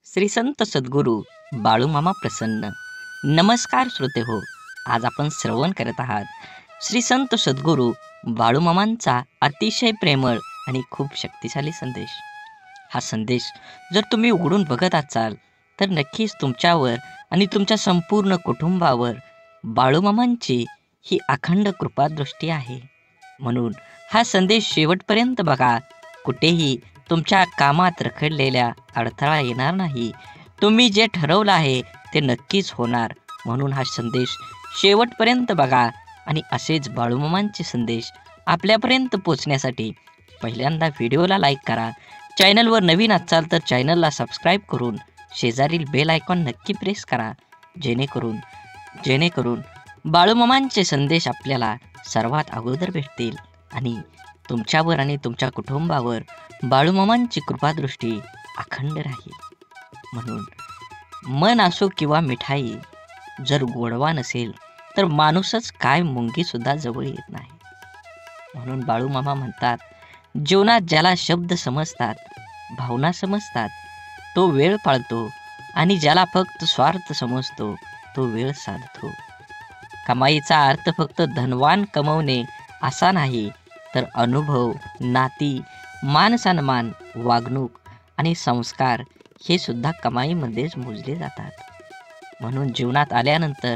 श्री संत सद्गुरू बाळूमामा प्रसन्न. नमस्कार श्रोते हो, आज आपण श्रवण करत आहात श्री संत सद्गुरू बाळूमामांचा अतिशय प्रेमळ आणि खूप शक्तिशाली संदेश. हा संदेश जर तुम्ही उघडून बघत असाल तर नक्कीच तुमच्यावर आणि तुमच्या संपूर्ण कुटुंबावर बाळूमामांची ही अखंड कृपादृष्टी आहे. म्हणून हा संदेश शेवटपर्यंत बघा. कुठेही तुमच्या कामात रखडलेल्या अडथळा येणार नाही. तुम्ही जे ठरवलं आहे ते नक्कीच होणार. म्हणून हा संदेश शेवटपर्यंत बघा आणि असेच बाळूमामांचे संदेश आपल्यापर्यंत पोचण्यासाठी पहिल्यांदा व्हिडिओला लाईक करा. चॅनलवर नवीन असाल तर चॅनलला सबस्क्राईब करून शेजारील बेल आयकॉन नक्की प्रेस करा, जेणेकरून बाळूमामांचे संदेश आपल्याला सर्वात अगोदर भेटतील आणि तुमच्यावर आणि तुमच्या कुटुंबावर बाळूमामांची कृपादृष्टी अखंड राहील. म्हणून मन असो किंवा मिठाई, जर गोडवा नसेल तर माणूसच काय मुंगीसुद्धा जवळ येत नाही. म्हणून बाळूमामा म्हणतात, जीवनात ज्याला शब्द समजतात, भावना समजतात तो वेळ पाळतो आणि ज्याला फक्त स्वार्थ समजतो तो वेळ साधतो. कमाईचा अर्थ फक्त धनवान कमवणे असा नाही, तर अनुभव, नाती, मान सन्मान, वागणूक आणि संस्कार हे सुद्धा कमाईमध्येच मोजले जातात. म्हणून जीवनात आल्यानंतर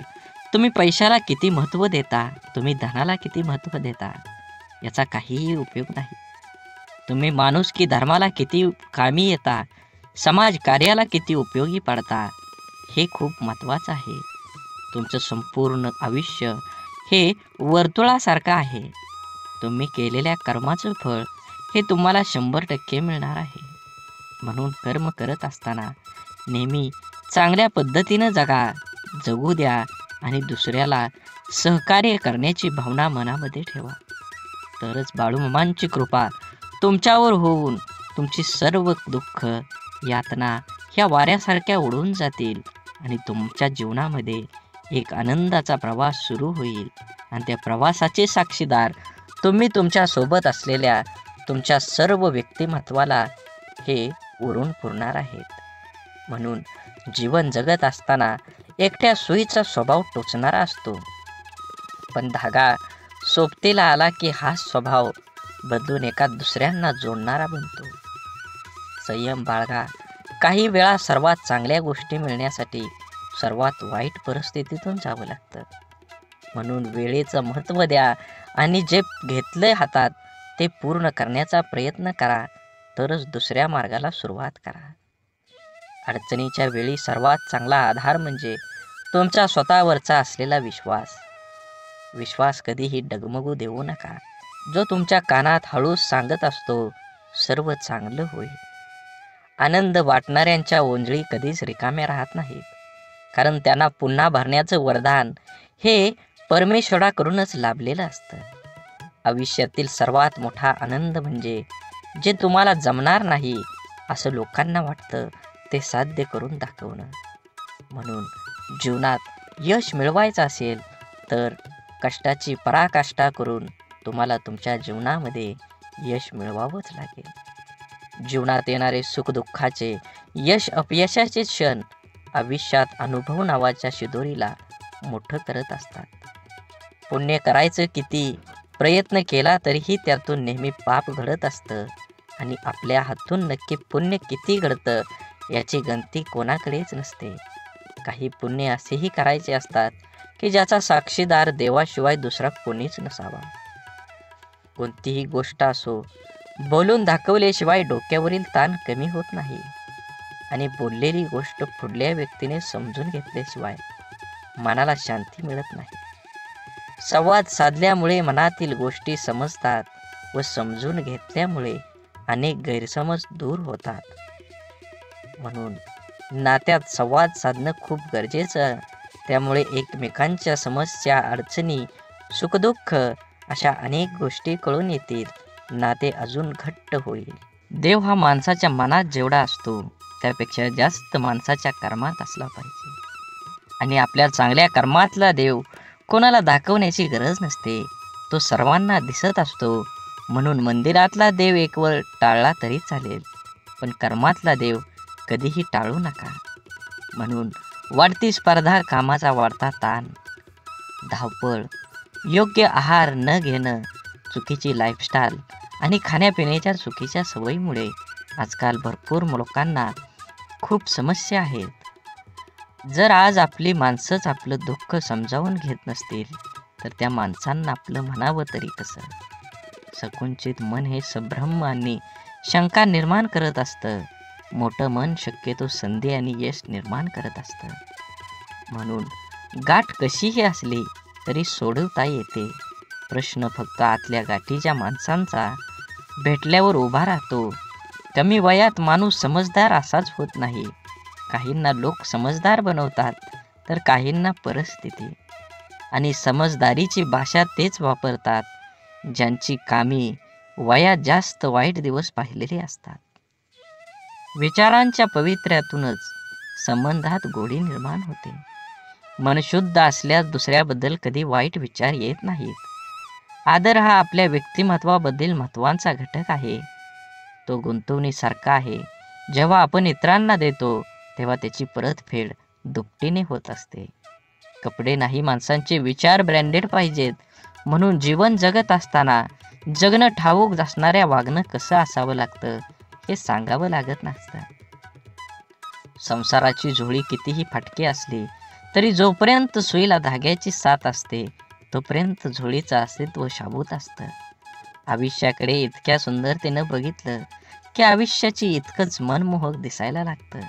तुम्ही पैशाला किती महत्त्व देता, तुम्ही धनाला किती महत्त्व देता याचा काहीही उपयोग नाही. तुम्ही माणुसकी धर्माला किती कामी येता, समाज कार्याला किती उपयोगी पडता हे खूप महत्त्वाचं आहे. तुमचं संपूर्ण आयुष्य हे वर्तुळासारखं आहे. तुम्ही केलेल्या कर्माचं फळ हे तुम्हाला 100% मिळणार आहे. म्हणून कर्म करत असताना नेहमी चांगल्या पद्धतीनं जगू द्या आणि दुसऱ्याला सहकार्य करण्याची भावना मनामध्ये ठेवा. तरच बाळूमामांची कृपा तुमच्यावर होऊन तुमची सर्व दुःख, यातना ह्या वाऱ्यासारख्या उडून जातील आणि तुमच्या जीवनामध्ये एक आनंदाचा प्रवास सुरू होईल. आणि त्या प्रवासाचे साक्षीदार तुम्ही तुमच्या सोबत असलेल्या तुमच्या सर्व व्यक्तिमत्वाला हे उरून पुरणार आहेत. म्हणून जीवन जगत असताना एकट्या सुईचा स्वभाव टोचणारा असतो, पण धागा सोबतीला आला की हा स्वभाव बदलून एका दुसऱ्यांना जोडणारा बनतो. संयम बाळगा. काही वेळा सर्वात चांगल्या गोष्टी मिळण्यासाठी सर्वात वाईट परिस्थितीतून जावं लागतं. म्हणून वेळेचं महत्त्व द्या आणि जे घेतलंय हातात ते पूर्ण करण्याचा प्रयत्न करा, तरच दुसऱ्या मार्गाला सुरुवात करा. अडचणीच्या वेळी सर्वात चांगला आधार म्हणजे तुमचा स्वतःवरचा असलेला विश्वास कधीही डगमगू देऊ नका. जो तुमच्या कानात हळूच सांगत असतो, सर्व चांगलं होईल. आनंद वाटणाऱ्यांच्या ओंजळी कधीच रिकाम्या राहत नाहीत, कारण त्यांना पुन्हा भरण्याचं वरदान हे परमेश्वराकडूनच लाभलेलं असतं. आयुष्यातील सर्वात मोठा आनंद म्हणजे जे तुम्हाला जमणार नाही असं लोकांना वाटतं ते साध्य करून दाखवणं. म्हणून जीवनात यश मिळवायचं असेल तर कष्टाची पराकाष्ठा करून तुम्हाला तुमच्या जीवनामध्ये यश मिळवावंच लागेल. जीवनात येणारे सुखदुःखाचे, यश अपयशाचे क्षण आयुष्यात अनुभव नावाच्या शिदोरीला मोठं करत असतात. पुण्य करायचं किती प्रयत्न केला तरीही त्यातून नेहमी पाप घडत असतं आणि आपल्या हातून नक्की पुण्य किती घडतं याची गणती कोणाकडेच नसते. काही पुण्य असेही करायचे असतात की ज्याचा साक्षीदार देवाशिवाय दुसरा कोणीच नसावा. कोणतीही गोष्ट असो, बोलून दाखवल्याशिवाय डोक्यावरील ताण कमी होत नाही आणि बोललेली गोष्ट पुढल्या व्यक्तीने समजून घेतल्याशिवाय मनाला शांती मिळत नाही. संवाद साधल्यामुळे मनातील गोष्टी समजतात व समजून घेतल्यामुळे अनेक गैरसमज दूर होतात. म्हणून नात्यात संवाद साधणं खूप गरजेचं. त्यामुळे एकमेकांच्या समस्या, अडचणी, सुखदुःख अशा अनेक गोष्टी कळून येतील. नाते अजून घट्ट होईल. देव हा माणसाच्या मनात जेवढा असतो त्यापेक्षा जास्त माणसाच्या कर्मात असला पाहिजे. आणि आपल्या चांगल्या कर्मातला देव कोणाला दाखवण्याची गरज नसते, तो सर्वांना दिसत असतो. म्हणून मंदिरातला देव एक वेळ टाळला तरी चालेल, पण कर्मातला देव कधीही टाळू नका. म्हणून वाढती स्पर्धा, कामाचा वाढता ताण, धावपळ, योग्य आहार न घेणं, चुकीची लाईफस्टाईल आणि खाण्यापिण्याच्या चुकीच्या सवयीमुळे आजकाल भरपूर लोकांना खूप समस्या आहेत. जर आज आपली माणसंच आपलं दुःख समजावून घेत नसतील तर त्या माणसांना आपलं म्हणावं तरी कसं? संकुचित मन हे संभ्रम आणि शंका निर्माण करत असतं. मोठं मन शक्यतो संधी आणि यश निर्माण करत असतं. म्हणून गाठ कशीही असली तरी सोडवता येते. प्रश्न फक्त आतल्या गाठीच्या माणसांचा भेटल्यावर उभा राहतो. कमी वयात माणूस समजदार असाच होत नाही. काहींना लोक समजदार बनवतात तर काहींना परिस्थिती. आणि समजदारीची भाषा तेच वापरतात ज्यांची कामी वयात जास्त वाईट दिवस पाहिलेले असतात. विचारांच्या पवित्र्यातूनच संबंधात गोडी निर्माण होते. मन शुद्ध असल्यास दुसऱ्याबद्दल कधी वाईट विचार येत नाहीत. आदर हा आपल्या व्यक्तिमत्वाबद्दल महत्त्वाचा घटक आहे. तो गुंतवणुकीसारखा आहे. जेव्हा आपण इतरांना देतो तेव्हा त्याची परतफेड दुपटीने होत असते. कपडे नाही, माणसांचे विचार ब्रँडेड पाहिजेत. म्हणून जीवन जगत असताना जगणं ठाऊक असणाऱ्या वागणं कसं असावं लागतं हे सांगावं लागत नसतं. संसाराची झोळी कितीही फाटकी असली तरी जोपर्यंत सुईला धाग्याची साथ असते तोपर्यंत झोळीचं अस्तित्व शाबूत असतं. आयुष्याकडे इतक्या सुंदरतेनं बघितलं की आयुष्याची इतकंच मनमोहक दिसायला लागतं.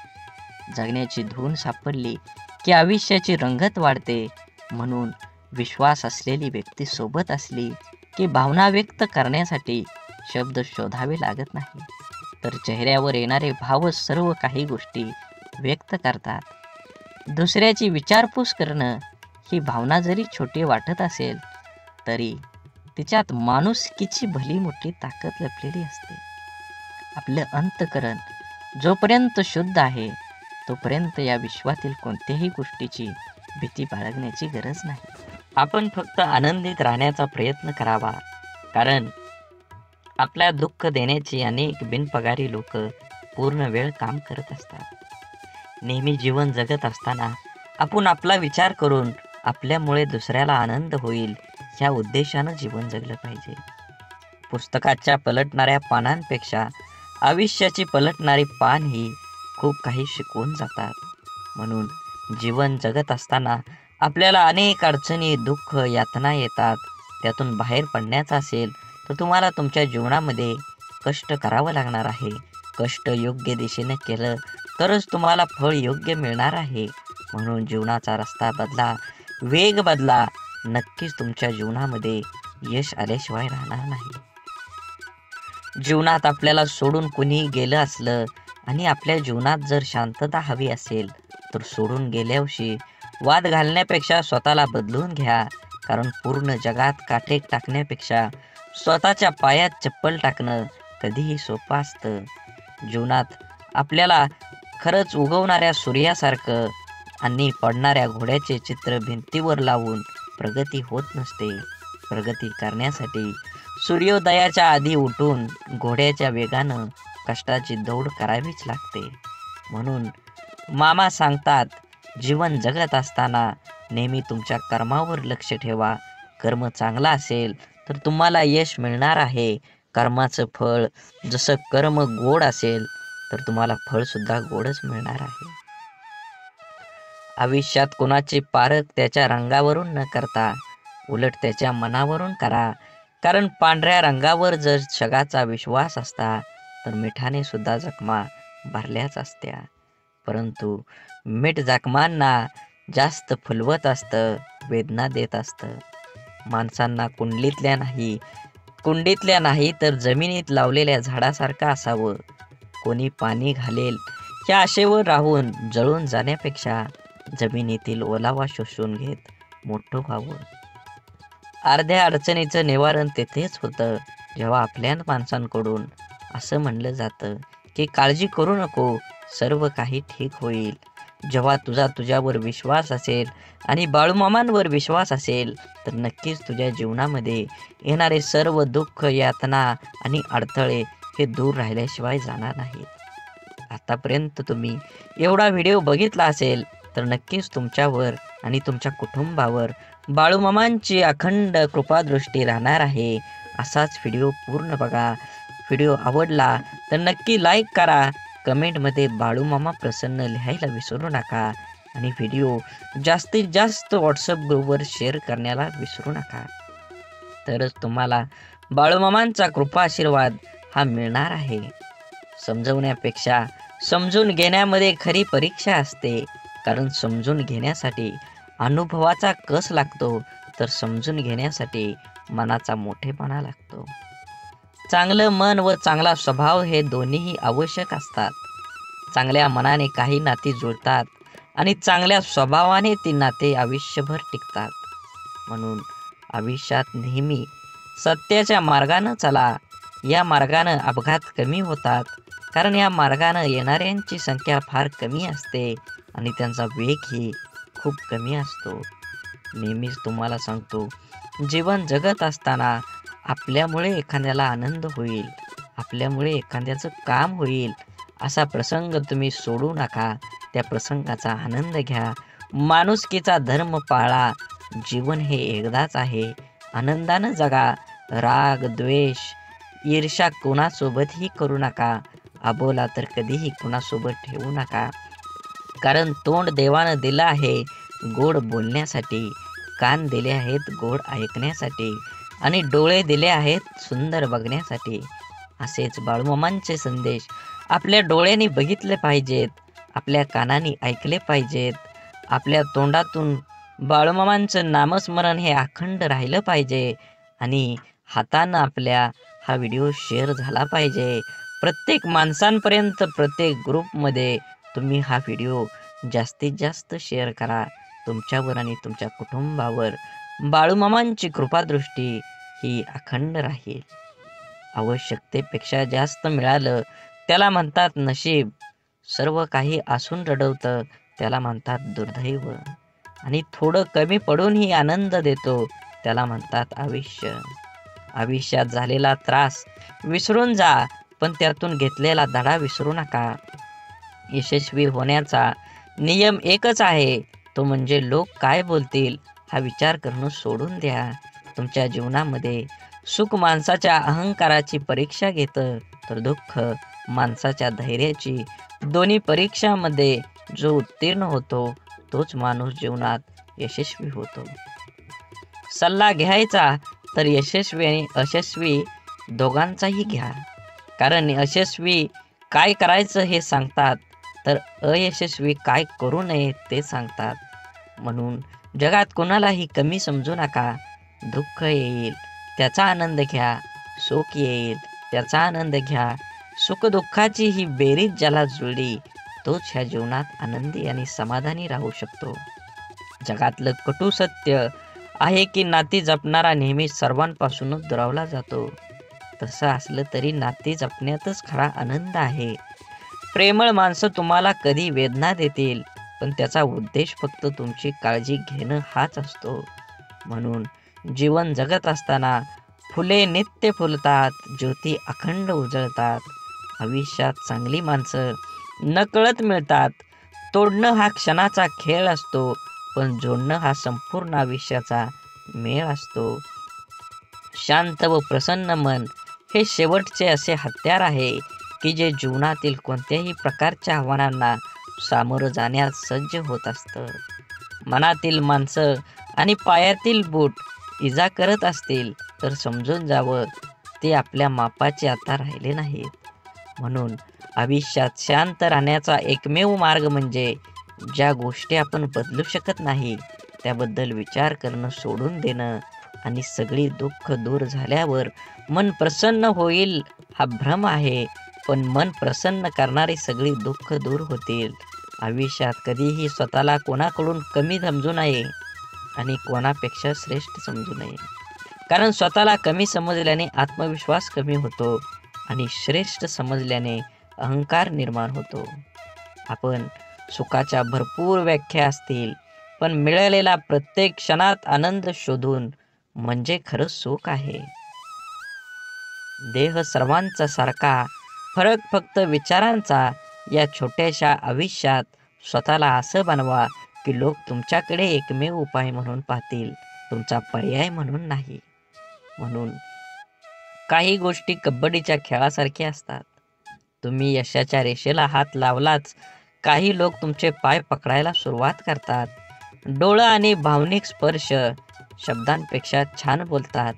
जगण्याची धून सापडली की आयुष्याची रंगत वाढते. म्हणून विश्वास असलेली व्यक्ती सोबत असली की भावना व्यक्त करण्यासाठी शब्द शोधावे लागत नाही, तर चेहऱ्यावर येणारे भावच सर्व काही गोष्टी व्यक्त करतात. दुसऱ्याची विचारपूस करणं ही भावना जरी छोटी वाटत असेल तरी तिच्यात माणुसकीची भली मोठी ताकद लपलेली असते. आपलं अंतःकरण जोपर्यंत शुद्ध आहे तोपर्यंत या विश्वातील कोणत्याही गोष्टीची भीती बाळगण्याची गरज नाही. आपण फक्त आनंदित राहण्याचा प्रयत्न करावा, कारण आपल्या दुःख देण्याची अनेक बिनपगारी लोक पूर्ण वेळ काम करत असतात. नेहमी जीवन जगत असताना आपण आपला विचार करून आपल्यामुळे दुसऱ्याला आनंद होईल ह्या उद्देशानं जीवन जगलं पाहिजे. पुस्तकाच्या पलटणाऱ्या पानांपेक्षा आयुष्याची पलटणारी पान ही खूप काही शिकवून जातात. म्हणून जीवन जगत असताना आपल्याला अनेक अडचणी, दुःख, यातना येतात. त्यातून बाहेर पडण्याचं असेल तर तुम्हाला तुमच्या जीवनामध्ये कष्ट करावं लागणार आहे. कष्ट योग्य दिशेने केलं तरच तुम्हाला फळ योग्य मिळणार आहे. म्हणून जीवनाचा रस्ता बदला, वेग बदला. नक्कीच तुमच्या जीवनामध्ये यश आल्याशिवाय राहणार नाही. जीवनात आपल्याला सोडून कुणी गेलं असलं आणि आपल्या जीवनात जर शांतता हवी असेल तर सोडून गेल्यावर्षी वाद घालण्यापेक्षा स्वतःला बदलून घ्या. कारण पूर्ण जगात काटे टाकण्यापेक्षा स्वतःच्या पायात चप्पल टाकणं कधीही सोपं असतं. जीवनात आपल्याला खरंच उगवणाऱ्या सूर्यासारखं आणि पडणाऱ्या घोड्याचे चित्र भिंतीवर लावून प्रगती होत नसते. प्रगती करण्यासाठी सूर्योदयाच्या आधी उठून घोड्याच्या वेगानं कष्टाची दौड करावीच लागते. म्हणून मामा सांगतात, जीवन जगत असताना नेहमी तुमच्या कर्मावर लक्ष ठेवा. कर्म चांगला असेल तर तुम्हाला यश मिळणार आहे. कर्माचं फळ जसं कर्म गोड असेल तर तुम्हाला फळसुद्धा गोडच मिळणार आहे. आयुष्यात कोणाचे पारख त्याच्या रंगावरून न करता उलट त्याच्या मनावरून करा. कारण पांढऱ्या रंगावर जर जगाचा विश्वास असता तर मिठाने सुद्धा जखमा भरल्याच असत्या. परंतु मीठ जखमांना जास्त फुलवत असतं, वेदना देत असतं. माणसांना कुंडीतल्या नाही तर जमिनीत लावलेल्या झाडासारखं असावं. कोणी पाणी घालेल या आशेवर राहून जळून जाण्यापेक्षा जमिनीतील ओलावा शोषून घेत मोठं व्हावं. अर्ध्या अडचणीचं निवारण तेथेच होतं जेव्हा आपल्या माणसांकडून असं म्हणलं जातं की काळजी करू नको, सर्व काही ठीक होईल. जेव्हा तुझ्यावर विश्वास असेल आणि बाळूमामांवर विश्वास असेल तर नक्कीच तुझ्या जीवनामध्ये येणारे सर्व दुःख, यातना आणि अडथळे हे दूर राहिल्याशिवाय जाणार नाहीत. आतापर्यंत तुम्ही एवढा व्हिडिओ बघितला असेल तर नक्कीच तुमच्यावर आणि तुमच्या कुटुंबावर बाळूमामांची अखंड कृपादृष्टी राहणार आहे. असाच व्हिडिओ पूर्ण बघा. व्हिडिओ आवडला तर नक्की लाईक करा. कमेंटमध्ये बाळूमामा प्रसन्न लिहायला विसरू नका आणि व्हिडिओ जास्तीत जास्त व्हॉट्सअप ग्रुपवर शेअर करण्याला विसरू नका. तरच तुम्हाला बाळूमामांचा कृपा आशीर्वाद हा मिळणार आहे. समजवण्यापेक्षा समजून घेण्यामध्ये खरी परीक्षा असते. कारण समजून घेण्यासाठी अनुभवाचा कस लागतो तर समजून घेण्यासाठी मनाचा मोठेपणा लागतो. चांगलं मन व चांगला स्वभाव हे दोन्हीही आवश्यक असतात. चांगल्या मनाने काही नाती जुळतात आणि चांगल्या स्वभावाने ती नाते आयुष्यभर टिकतात. म्हणून आयुष्यात नेहमी सत्याच्या मार्गानं चला. या मार्गानं अपघात कमी होतात. कारण या मार्गानं येणाऱ्यांची संख्या फार कमी असते आणि त्यांचा वेगही खूप कमी असतो. नेहमीच तुम्हाला सांगतो, जीवन जगत असताना आपल्यामुळे एखाद्याला आनंद होईल, आपल्यामुळे एखाद्याचं काम होईल असा प्रसंग तुम्ही सोडू नका. त्या प्रसंगाचा आनंद घ्या. माणुसकीचा धर्म पाळा. जीवन हे एकदाच आहे. आनंदानं जगा. राग, द्वेष, ईर्ष्या कोणासोबतही करू नका. अबोला तर कधीही कुणासोबत ठेवू नका. कारण तोंड देवानं दिलं आहे गोड बोलण्यासाठी, कान दिले आहेत गोड ऐकण्यासाठी आणि डोळे दिले आहेत सुंदर बघण्यासाठी. असेच बाळूमामांचे संदेश आपल्या डोळ्यांनी बघितले पाहिजेत, आपल्या कानांनी ऐकले पाहिजेत, आपल्या तोंडातून बाळूमामांचं नामस्मरण हे अखंड राहिलं पाहिजे आणि हातानं आपल्या हा व्हिडिओ शेअर झाला पाहिजे. प्रत्येक माणसांपर्यंत प्रत्येक ग्रुपमध्ये तुम्ही हा व्हिडिओ जास्तीत जास्त शेअर करा. तुमच्यावर आणि तुमच्या कुटुंबावर बाळूमामांची कृपादृष्टी ही अखंड राहील. आवश्यकतेपेक्षा जास्त मिळालं त्याला म्हणतात नशीब. सर्व काही असून रडवतं त्याला म्हणतात दुर्दैव. आणि थोडं कमी पडूनही आनंद देतो त्याला म्हणतात आयुष्य. आयुष्यात झालेला त्रास विसरून जा, पण त्यातून घेतलेला धडा विसरू नका. यशस्वी होण्याचा नियम एकच आहे, तो म्हणजे लोक काय बोलतील हा विचार करणं सोडून द्या. तुमच्या जीवनामध्ये सुख माणसाच्या अहंकाराची परीक्षा घेतं तर दुःख माणसाच्या धैर्याची. दोन्ही परीक्षामध्ये जो उत्तीर्ण होतो तोच माणूस जीवनात यशस्वी होतो. सल्ला घ्यायचा तर यशस्वी आणि अयशस्वी दोघांचाही घ्या. कारण यशस्वी काय करायचं हे सांगतात तर अयशस्वी काय करू नये ते सांगतात. म्हणून जगात कोणालाही कमी समजू नका. दुःख येईल त्याचा आनंद घ्या, सुख येईल त्याचा आनंद घ्या. सुखदुःखाची ही बेरीज ज्याला जुळली तोच ह्या जीवनात आनंदी आणि समाधानी राहू शकतो. जगातलं कटू सत्य आहे की नाती जपणारा नेहमी सर्वांपासूनच दुरावला जातो. तसं असलं तरी नाती जपण्यातच खरा आनंद आहे. प्रेमळ माणसं तुम्हाला कधी वेदना देतील, पण त्याचा उद्देश फक्त तुमची काळजी घेणं हाच असतो. म्हणून जीवन जगत असताना फुले नित्य फुलतात, ज्योती अखंड उजळतात. आयुष्यात चांगली माणसं नकळत मिळतात. तोडणं हा क्षणाचा खेळ असतो, पण जोडणं हा संपूर्ण आयुष्याचा मेळ असतो. शांत व प्रसन्न मन हे शेवटचे असे हत्यार आहे की जे जीवनातील कोणत्याही प्रकारच्या आव्हानांना सामोरं जाण्यास सज्ज होत असतं. मनातील माणसं आणि पायातील बूट इजा करत असतील तर समजून जावं ते आपल्या मापाचे आता राहिले नाहीत. म्हणून आयुष्यात शांत राहण्याचा एकमेव मार्ग म्हणजे ज्या गोष्टी आपण बदलू शकत नाही त्याबद्दल विचार करणं सोडून देणं आणि सगळी दुःख दूर झाल्यावर मन प्रसन्न होईल हा भ्रम आहे. पण मन प्रसन्न करणारी सगळी दुःख दूर होतील. आयुष्यात कधीही स्वतःला कोणाकडून कमी समजू नये आणि कोणापेक्षा श्रेष्ठ समजू नये. कारण स्वतःला कमी समजल्याने आत्मविश्वास कमी होतो आणि श्रेष्ठ समजल्याने अहंकार निर्माण होतो. आपण सुखाच्या भरपूर व्याख्या असतील, पण मिळालेला प्रत्येक क्षणात आनंद शोधून म्हणजे खरं सुख आहे. देह सर्वांचा सारखा, फरक फक्त विचारांचा. या छोट्याशा आयुष्यात स्वतःला असं बनवा की लोक तुमच्याकडे एकमेव उपाय म्हणून पाहतील, तुमचा पर्याय म्हणून नाही. म्हणून काही गोष्टी कबड्डीच्या खेळासारख्या असतात. तुम्ही यशाच्या रेषेला हात लावलाच काही लोक तुमचे पाय पकडायला सुरुवात करतात. डोळं आणि भावनिक स्पर्श शब्दांपेक्षा छान बोलतात,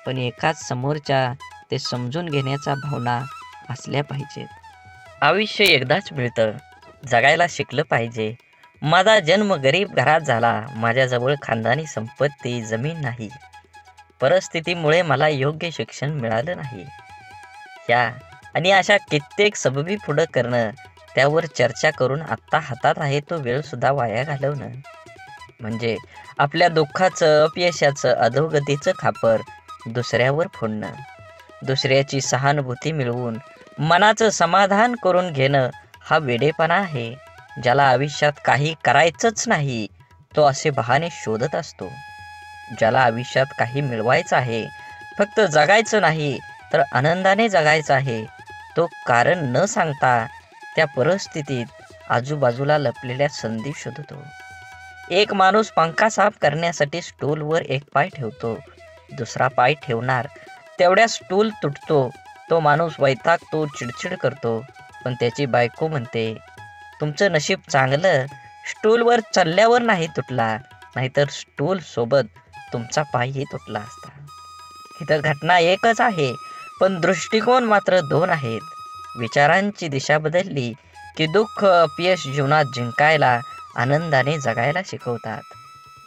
पण एकाच समोरच्या ते समजून घेण्याचा भावना असल्या पाहिजेत. आयुष्य एकदाच मिळतं, जगायला शिकलं पाहिजे. माझा जन्म गरीब घरात झाला, माझ्याजवळ खानदानी संपत्ती जमीन नाही, परिस्थितीमुळे मला योग्य शिक्षण मिळालं नाही. ह्या आणि अशा कित्येक सबबी पुढं करणं, त्यावर चर्चा करून आत्ता हातात आहे तो वेळ सुद्धा वाया घालवणं, म्हणजे आपल्या दुःखाचं, अपयशाचं, अधोगतीचं खापर दुसऱ्यावर फोडणं. दुसऱ्याची सहानुभूती मिळवून मनाचं समाधान करून घेणं हा वेडेपणा आहे. ज्याला आयुष्यात काही करायचंच नाही तो असे बहाणे शोधत असतो. ज्याला आयुष्यात काही मिळवायचं आहे, फक्त जगायचं नाही तर आनंदाने जगायचं आहे, तो कारण न सांगता त्या परिस्थितीत आजूबाजूला लपलेल्या संधी शोधतो. एक माणूस पंखा साफ करण्यासाठी स्टूलवर एक पाय ठेवतो, दुसरा पाय ठेवणार तेवढ्या स्टूल तुटतो. तो माणूस वैतागतो, चिडचिड करतो, पण त्याची बायको म्हणते, तुमचं नशीब चांगलं, स्टूलवर चढल्यावर नाही तुटला, नाहीतर स्टूल सोबत तुमचा पायही तुटला असता. इथं घटना एकच आहे, पण दृष्टिकोन मात्र दोन आहेत. विचारांची दिशा बदलली की दुःख, अपयश जीवनात जिंकायला, आनंदाने जगायला शिकवतात.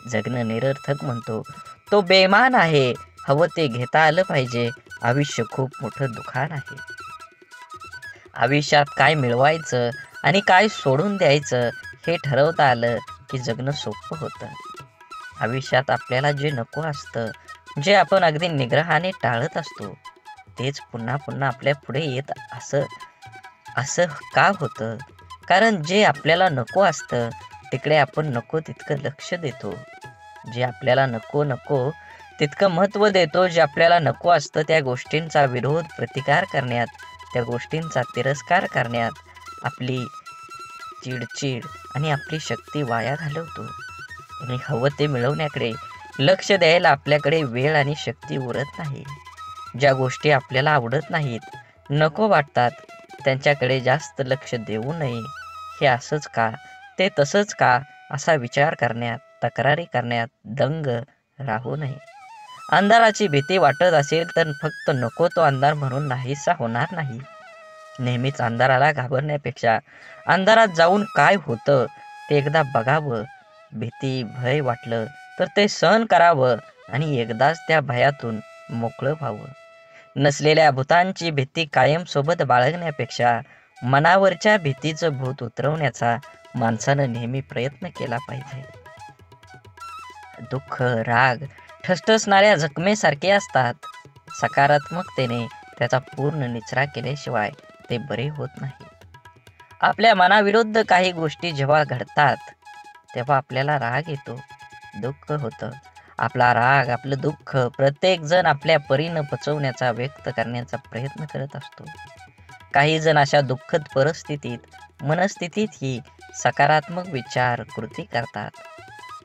जगणं निरर्थक म्हणतो तो बेईमान आहे. हवं ते घेता आलं पाहिजे. आयुष्य खूप मोठं दुकान आहे. आयुष्यात काय मिळवायचं आणि काय सोडून द्यायचं हे ठरवता आलं की जगणं सोपं होतं. आयुष्यात आपल्याला जे नको असतं, जे आपण अगदी निग्रहाने टाळत असतो, तेच पुन्हा पुन्हा आपल्या पुढे येत असं का होतं? कारण जे आपल्याला नको असतं तिकडे आपण नको तितकं लक्ष देतो. जे आपल्याला नको तितकं महत्त्व देतो. जे आपल्याला नको असतं त्या गोष्टींचा विरोध, प्रतिकार करण्यात, त्या गोष्टींचा तिरस्कार करण्यात आपली चिडचिड आणि आपली शक्ती वाया घालवतो. आणि हवं ते मिळवण्याकडे लक्ष द्यायला आपल्याकडे वेळ आणि शक्ती उरत नाही. ज्या गोष्टी आपल्याला आवडत नाहीत, नको वाटतात, त्यांच्याकडे जास्त लक्ष देऊ नये. हे असंच का, ते तसंच का असा विचार करण्यात, तक्रारी करण्यात दंग राहू नये. अंधाराची भीती वाटत असेल तर फक्त नको तो अंधार म्हणून नाहीसा होणार नाही. नेहमीच अंधाराला घाबरण्यापेक्षा अंधारात जाऊन काय होतं ते एकदा बघावं. भीती, भय वाटलं तर ते सहन करावं आणि एकदाच त्या भयातून मोकळं व्हावं. नसलेल्या भूतांची भीती कायम सोबत बाळगण्यापेक्षा मनावरच्या भीतीचं भूत उतरवण्याचा माणसानं नेहमी प्रयत्न केला पाहिजे. दुःख, राग ठसठसणाऱ्या जखमेसारखे असतात. सकारात्मकतेने त्याचा पूर्ण निचरा केल्याशिवाय ते बरे होत नाही. आपल्या मनाविरुद्ध काही गोष्टी जेव्हा घडतात तेव्हा आपल्याला राग येतो, दुःख होतं. आपला राग, आपलं दुःख प्रत्येक जण आपल्या परीनं पचवण्याचा, व्यक्त करण्याचा प्रयत्न करत असतो. काही जण अशा दुःखद मनस्थितीत ही सकारात्मक विचार, कृती करतात.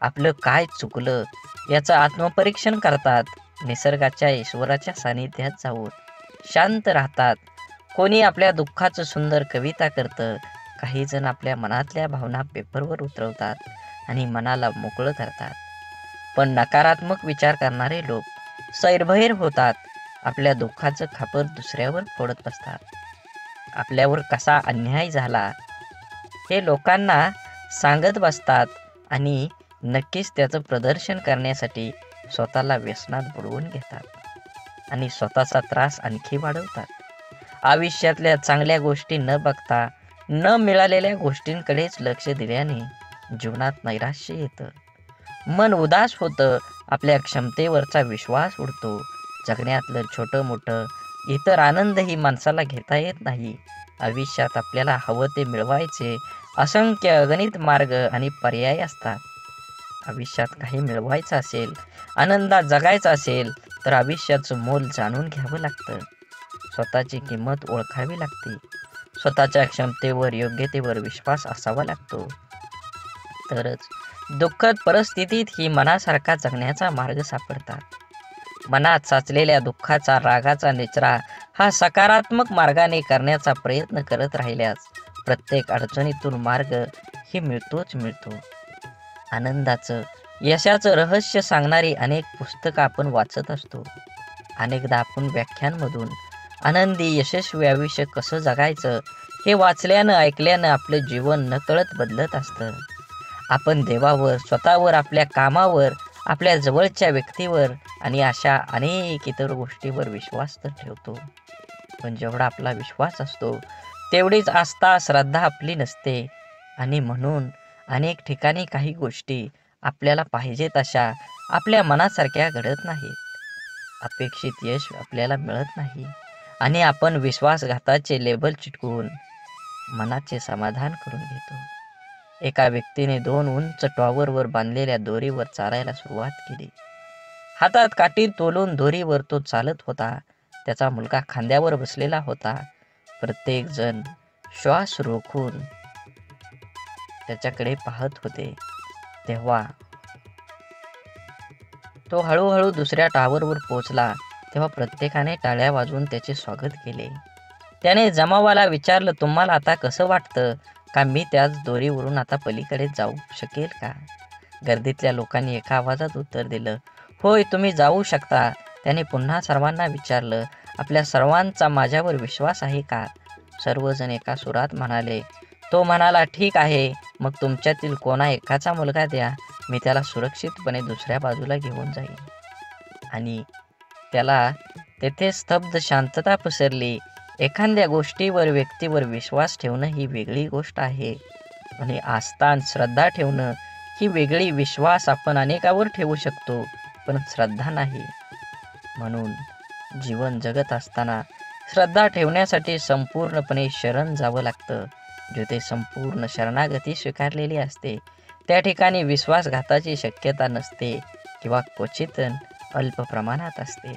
आपलं काय चुकलं याचं आत्मपरीक्षण करतात. निसर्गाच्या, ईश्वराच्या सानिध्यात जाऊन शांत राहतात. कोणी आपल्या दुःखाचं सुंदर कविता करतं. काही जण आपल्या मनातल्या भावना पेपरवर उतरवतात आणि मनाला मोकळं करतात. पण नकारात्मक विचार करणारे लोक सैरभैर होतात. आपल्या दुःखाचं खापर दुसऱ्यावर फोडत बसतात. आपल्यावर कसा अन्याय झाला हे लोकांना सांगत बसतात आणि नक्कीच त्याचं प्रदर्शन करण्यासाठी स्वतःला व्यसनात बुडवून घेतात आणि स्वतःचा त्रास आणखी वाढवतात. आयुष्यातल्या चांगल्या गोष्टी न बघता न मिळालेल्या गोष्टींकडेच लक्ष दिल्याने जीवनात नैराश्य येतं, मन उदास होतं, आपल्या क्षमतेवरचा विश्वास उडतो. जगण्यातलं छोटं मोठं इतर आनंदही माणसाला घेता येत नाही. आयुष्यात आपल्याला हवं ते मिळवायचे असंख्य अगणित मार्ग आणि पर्याय असतात. आयुष्यात काही मिळवायचं असेल, आनंदात जगायचं असेल तर आयुष्याचं मोल जाणून घ्यावं लागतं. स्वतःची किंमत ओळखावी लागते. स्वतःच्या क्षमतेवर, योग्यतेवर विश्वास असावा लागतो. तरच दुःखद परिस्थितीत ही मनासारखा जगण्याचा मार्ग सापडतात. मनात साचलेल्या दुःखाचा, रागाचा निचरा हा सकारात्मक मार्गाने करण्याचा प्रयत्न करत राहिल्यास प्रत्येक अडचणीतून मार्ग ही मिळतोच मिळतो. आनंदाचं, यशाचं रहस्य सांगणारी अनेक पुस्तकं आपण वाचत असतो. अनेकदा आपण व्याख्यानमधून आनंदी यशस्वी आयुष्य कसं जगायचं हे वाचल्यानं, ऐकल्यानं आपलं जीवन नकळत बदलत असतं. आपण देवावर, स्वतःवर, आपल्या कामावर, आपल्या जवळच्या व्यक्तीवर आणि अशा अनेक इतर गोष्टीवर विश्वास तर ठेवतो. पण जेवढा आपला विश्वास असतो तेवढीच आस्था, श्रद्धा आपली नसते. आणि म्हणून अनेक ठिकाणी काही गोष्टी आपल्याला पाहिजे तशा आपल्या मनासारख्या घडत नाहीत. अपेक्षित यश आपल्याला मिळत नाही आणि आपण विश्वासघाताचे लेबल चिटकवून मनाचे समाधान करून घेतो. एका व्यक्तीने 2 उंच टॉवरवर बांधलेल्या दोरीवर चालायला सुरुवात केली. हातात काठी तोलून दोरीवर तो चालत होता. त्याचा मुलगा खांद्यावर बसलेला होता. प्रत्येक जण श्वास रोखून त्याच्याकडे पाहत होते. तेव्हा तो हळूहळू दुसऱ्या टॉवरवर पोहोचला. तेव्हा प्रत्येकाने टाळ्या वाजवून त्याचे स्वागत केले. त्याने जमावाला विचारलं, तुम्हाला आता कसं वाटतं? का मी त्याच दोरीवरून आता पलीकडे जाऊ शकेल का? गर्दीतल्या लोकांनी एका आवाजात उत्तर दिलं, होय, तुम्ही जाऊ शकता. त्याने पुन्हा सर्वांना विचारलं, आपल्या सर्वांचा माझ्यावर विश्वास आहे का? सर्वजण एका सुरात म्हणाले. तो म्हणाला, ठीक आहे, मग तुमच्यातील कोणा एकाचा मुलगा द्या, मी त्याला सुरक्षितपणे दुसऱ्या बाजूला घेऊन जाईन. आणि त्याला तेथे स्तब्ध शांतता पसरली. एखाद्या गोष्टीवर, व्यक्तीवर विश्वास ठेवणं ही वेगळी गोष्ट आहे आणि आस्था आणि श्रद्धा ठेवणं ही वेगळी. विश्वास आपण अनेकावर ठेवू शकतो, पण श्रद्धा नाही. म्हणून जीवन जगत असताना श्रद्धा ठेवण्यासाठी संपूर्णपणे शरण जावं लागतं. जिथे संपूर्ण शरणागती स्वीकारलेली असते त्या ठिकाणी विश्वासघाताची शक्यता नसते किंवा क्वचित अल्प प्रमाणात असते.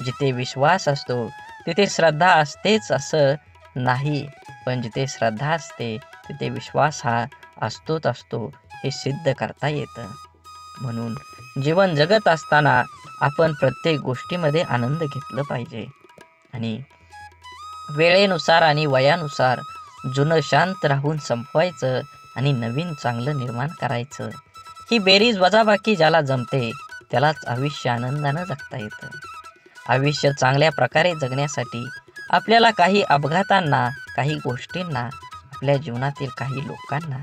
जिथे विश्वास असतो तिथे श्रद्धा असतेच असं नाही, पण जिथे श्रद्धा असते तिथे विश्वास हा असतोच असतो हे सिद्ध करता येतं. म्हणून जीवन जगत असताना आपण प्रत्येक गोष्टीमध्ये आनंद घेतला पाहिजे आणि वेळेनुसार आणि वयानुसार जुनं शांत राहून संपवायचं आणि नवीन चांगलं निर्माण करायचं. ही बेरीज वजाबाकी ज्याला जमते त्यालाच आयुष्य आनंदानं जगता येतं. आयुष्य चांगल्या प्रकारे जगण्यासाठी आपल्याला काही अपघातांना, काही गोष्टींना, आपल्या जीवनातील काही लोकांना,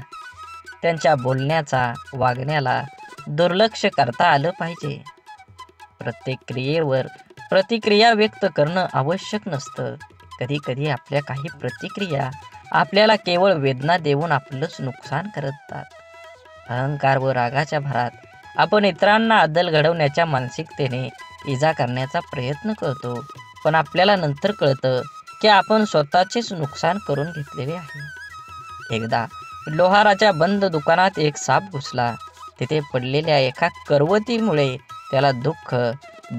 त्यांच्या बोलण्याचा, वागण्याला दुर्लक्ष करता आलं पाहिजे. प्रत्येक क्रियेवर प्रतिक्रिया व्यक्त करणं आवश्यक नसतं. कधी कधी आपल्या काही प्रतिक्रिया आपल्याला केवळ वेदना देऊन आपलंच नुकसान करतात. अहंकार व रागाच्या भरात आपण इतरांना अद्दल घडवण्याच्या मानसिकतेने इजा करण्याचा प्रयत्न करतो, पण आपल्याला नंतर कळतं की आपण स्वतःचेच नुकसान करून घेतलेले आहे. एकदा लोहाराच्या बंद दुकानात एक साप घुसला. तिथे पडलेल्या एका करवतीमुळे त्याला दुःख,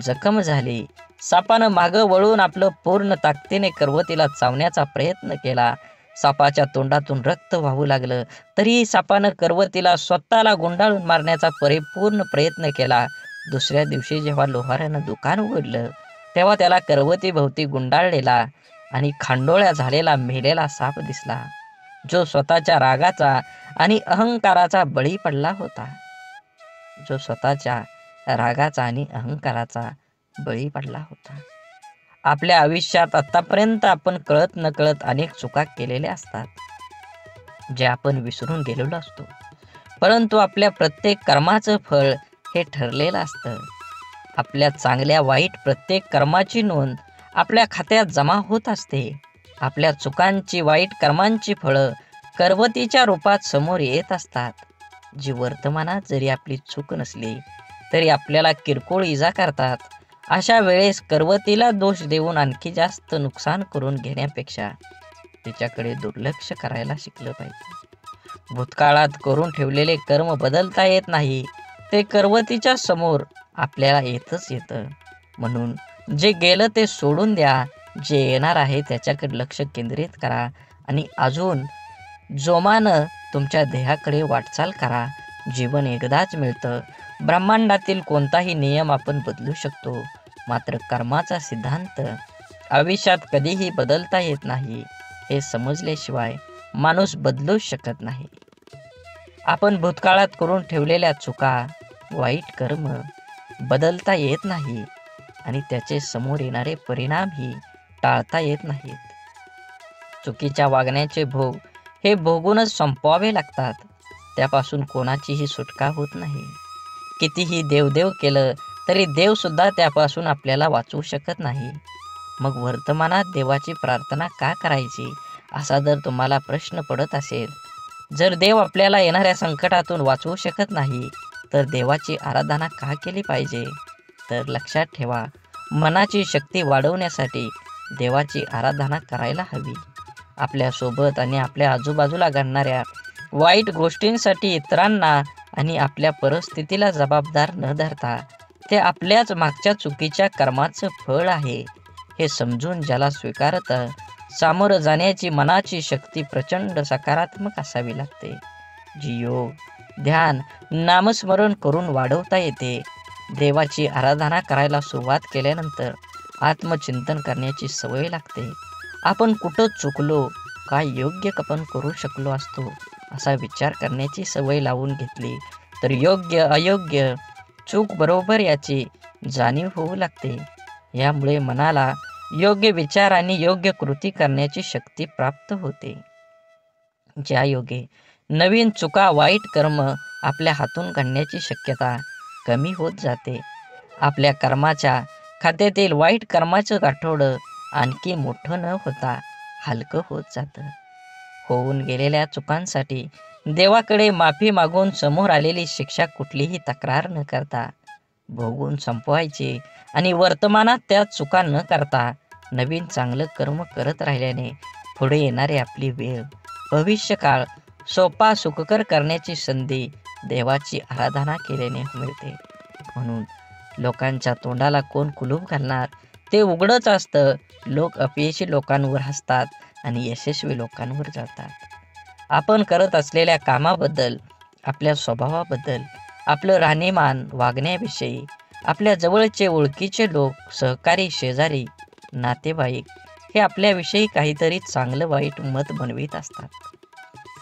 जखम झाली. सापानं मागं वळून आपलं पूर्ण ताकदीने करवतीला चावण्याचा प्रयत्न केला. सापाच्या तोंडातून रक्त वाहू लागलं. तरीही सापानं करवतीला स्वतःला गुंडाळून मारण्याचा परिपूर्ण प्रयत्न केला. दुसऱ्या दिवशी जेव्हा लोहारानं दुकान उघडलं तेव्हा त्याला करवतीभोवती गुंडाळलेला आणि खांडोळ्या झालेला मेलेला साप दिसला, जो स्वतःच्या रागाचा आणि अहंकाराचा बळी पडला होता. बळी पडला होता. आपल्या आयुष्यात आतापर्यंत आपण कळत नकळत अनेक चुका केलेल्या असतात, जे आपण विसरून गेलेलो असतो. परंतु आपल्या प्रत्येक कर्माचं फळ हे ठरलेलं असतं. आपल्या चांगल्या वाईट प्रत्येक कर्माची नोंद आपल्या खात्यात जमा होत असते. आपल्या चुकांची, वाईट कर्मांची फळं करवतीच्या रूपात समोर येत असतात, जी वर्तमानात जरी आपली चूक नसली तरी आपल्याला किरकोळ इजा करतात. अशा वेळेस करवतीला दोष देऊन आणखी जास्त नुकसान करून घेण्यापेक्षा तिच्याकडे दुर्लक्ष करायला शिकलं पाहिजे. भूतकाळात करून ठेवलेले कर्म बदलता येत नाही, ते करवतीच्या समोर आपल्याला येतच येतं. म्हणून जे गेलं ते सोडून द्या, जे येणार आहे त्याच्याकडे लक्ष केंद्रित करा आणि अजून जोमानं तुमच्या देहाकडे वाटचाल करा. जीवन एकदाच मिळतं. ब्रह्मांडातील कोणताही नियम आपण बदलू शकतो, मात्र कर्माचा सिद्धांत आयुष्यात कधीही बदलता येत नाही. हे समजल्याशिवाय माणूस बदलूच शकत नाही. आपण भूतकाळात करून ठेवलेल्या चुका, वाईट कर्म बदलता येत नाही आणि त्याचे समोर येणारे परिणामही टाळता येत नाहीत. चुकीच्या वागण्याचे भोग हे भोगूनच संपवावे लागतात. त्यापासून कोणाचीही सुटका होत नाही. कितीही देवदेव केलं तरी देवसुद्धा त्यापासून आपल्याला वाचवू शकत नाही. मग वर्तमानात देवाची प्रार्थना का करायची, असा जर तुम्हाला प्रश्न पडत असेल, जर देव आपल्याला येणाऱ्या संकटातून वाचवू शकत नाही, तर देवाची आराधना का केली पाहिजे? तर लक्षात ठेवा, मनाची शक्ती वाढवण्यासाठी देवाची आराधना करायला हवी. आपल्यासोबत आणि आपल्या आजूबाजूला घडणाऱ्या वाईट गोष्टींसाठी इतरांना आणि आपल्या परिस्थितीला जबाबदार न धरता ते आपल्याच मागच्या चुकीच्या कर्माचं फळ आहे हे समजून ज्याला स्वीकारतं, सामोरं जाण्याची मनाची शक्ती प्रचंड सकारात्मक असावी लागते, जी योग, ध्यान, नामस्मरण करून वाढवता येते. देवाची आराधना करायला सुरुवात केल्यानंतर आत्मचिंतन करण्याची सवय लागते. आपण कुठं चुकलो, काय योग्य आपण करू शकलो असतो, असा विचार करण्याची सवय लावून घेतली तर योग्य अयोग्य, चूक बरोबर याची जाणीव होऊ लागते. यामुळे मनाला योग्य विचार आणि योग्य कृती करण्याची शक्ती प्राप्त होते. ज्या योगे नवीन चुका, वाईट कर्म आपल्या हातून घडण्याची शक्यता कमी होत जाते. आपल्या कर्माच्या खात्यातील वाईट कर्माचं गाठोडं आणखी मोठं न होता हलकं होत जातं. होऊन गेलेल्या चुकांसाठी देवाकडे माफी मागून समोर आलेली शिक्षा कुठलीही तक्रार न करता भोगून संपवायची आणि वर्तमानात त्या चुका न करता नवीन चांगलं कर्म करत राहिल्याने पुढे येणारी आपली वेळ, भविष्यकाळ सोपा सुखकर करण्याची संधी देवाची आराधना केल्याने मिळते. म्हणून लोकांच्या तोंडाला कोण कुलूप घालणार, ते उघडच असतं. लोक अपयशी लोकांवर हसतात आणि यशस्वी लोकांवर जळतात. आपण करत असलेल्या कामाबद्दल, आपल्या स्वभावाबद्दल, आपलं राहणीमान, वागण्याविषयी आपल्या जवळचे ओळखीचे लोक, सहकारी, शेजारी, नातेवाईक हे आपल्याविषयी काहीतरी चांगलं वाईट मत बनवित असतात.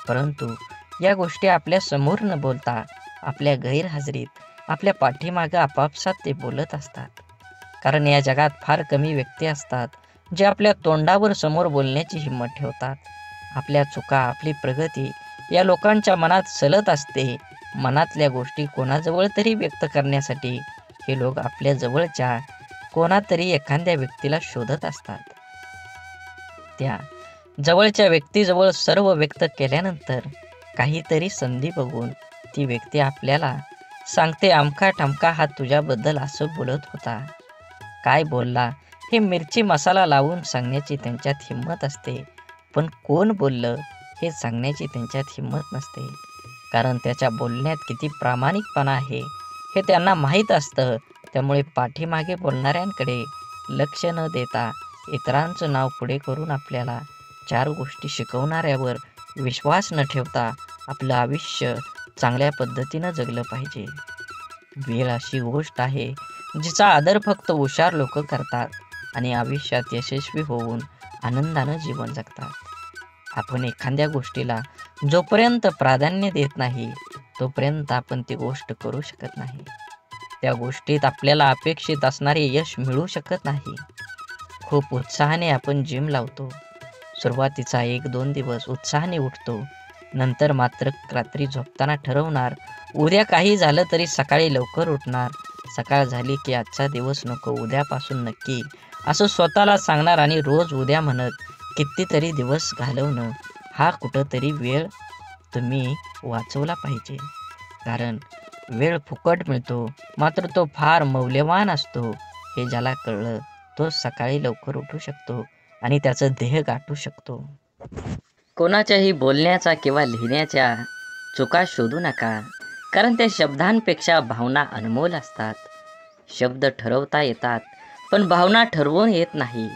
परंतु या गोष्टी आपल्या समोर न बोलता आपल्या गैरहजेरीत, आपल्या पाठीमागं आपापसात ते बोलत असतात. कारण या जगात फार कमी व्यक्ती असतात जे आपल्या तोंडावर समोर बोलण्याची हिंमत ठेवतात. आपल्या चुका, आपली प्रगती या लोकांच्या मनात सलत असते. मनातल्या गोष्टी कोणाजवळ तरी व्यक्त करण्यासाठी हे लोक आपल्या जवळच्या कोणातरी एखाद्या व्यक्तीला शोधत असतात. त्या जवळच्या व्यक्तीजवळ सर्व व्यक्त केल्यानंतर काहीतरी संधी बघून ती व्यक्ती आपल्याला सांगते, अमका ठमका हा तुझ्याबद्दल असं बोलत होता. काय बोलला हे मिरची मसाला लावून सांगण्याची त्यांच्यात हिंमत असते, पण कोण बोललं हे सांगण्याची त्यांच्यात हिंमत नसते. कारण त्याच्या बोलण्यात किती प्रामाणिकपणा आहे हे त्यांना माहीत असतं. त्यामुळे पाठीमागे बोलणाऱ्यांकडे लक्ष न देता इतरांचं नाव पुढे करून आपल्याला चार गोष्टी शिकवणाऱ्यावर विश्वास न ठेवता आपलं आयुष्य चांगल्या पद्धतीनं जगलं पाहिजे. वेळ अशी गोष्ट आहे जिचा आदर फक्त हुशार लोक करतात आणि आयुष्यात यशस्वी होऊन आनंदानं जीवन जगतात. आपण एखाद्या गोष्टीला जोपर्यंत प्राधान्य देत नाही तोपर्यंत आपण ती गोष्ट करू शकत नाही. त्या गोष्टीत आपल्याला अपेक्षित असणारे यश मिळू शकत नाही. खूप उत्साहाने आपण जिम लावतो. सुरुवातीचा 1-2 दिवस उत्साहाने उठतो. नंतर मात्र रात्री झोपताना ठरवणार, उद्या काही झालं तरी सकाळी लवकर उठणार. सकाळ झाली की आजचा दिवस नको, उद्यापासून नक्की, असं स्वतःला सांगणार आणि रोज उद्या म्हणत कितीतरी दिवस घालवणं. हा कुठंतरी वेळ तुम्ही वाचवला पाहिजे. कारण वेळ फुकट मिळतो, मात्र तो फार मौल्यवान असतो. हे ज्याला कळलं तो सकाळी लवकर उठू शकतो आणि त्याचं ध्येय गाठू शकतो. कोणाच्याही बोलण्याचा किंवा लिहिण्याच्या चुका शोधू नका, कारण त्या शब्दांपेक्षा भावना अनमोल असतात. शब्द ठरवता येतात पण भावना ठरवून येत नाही.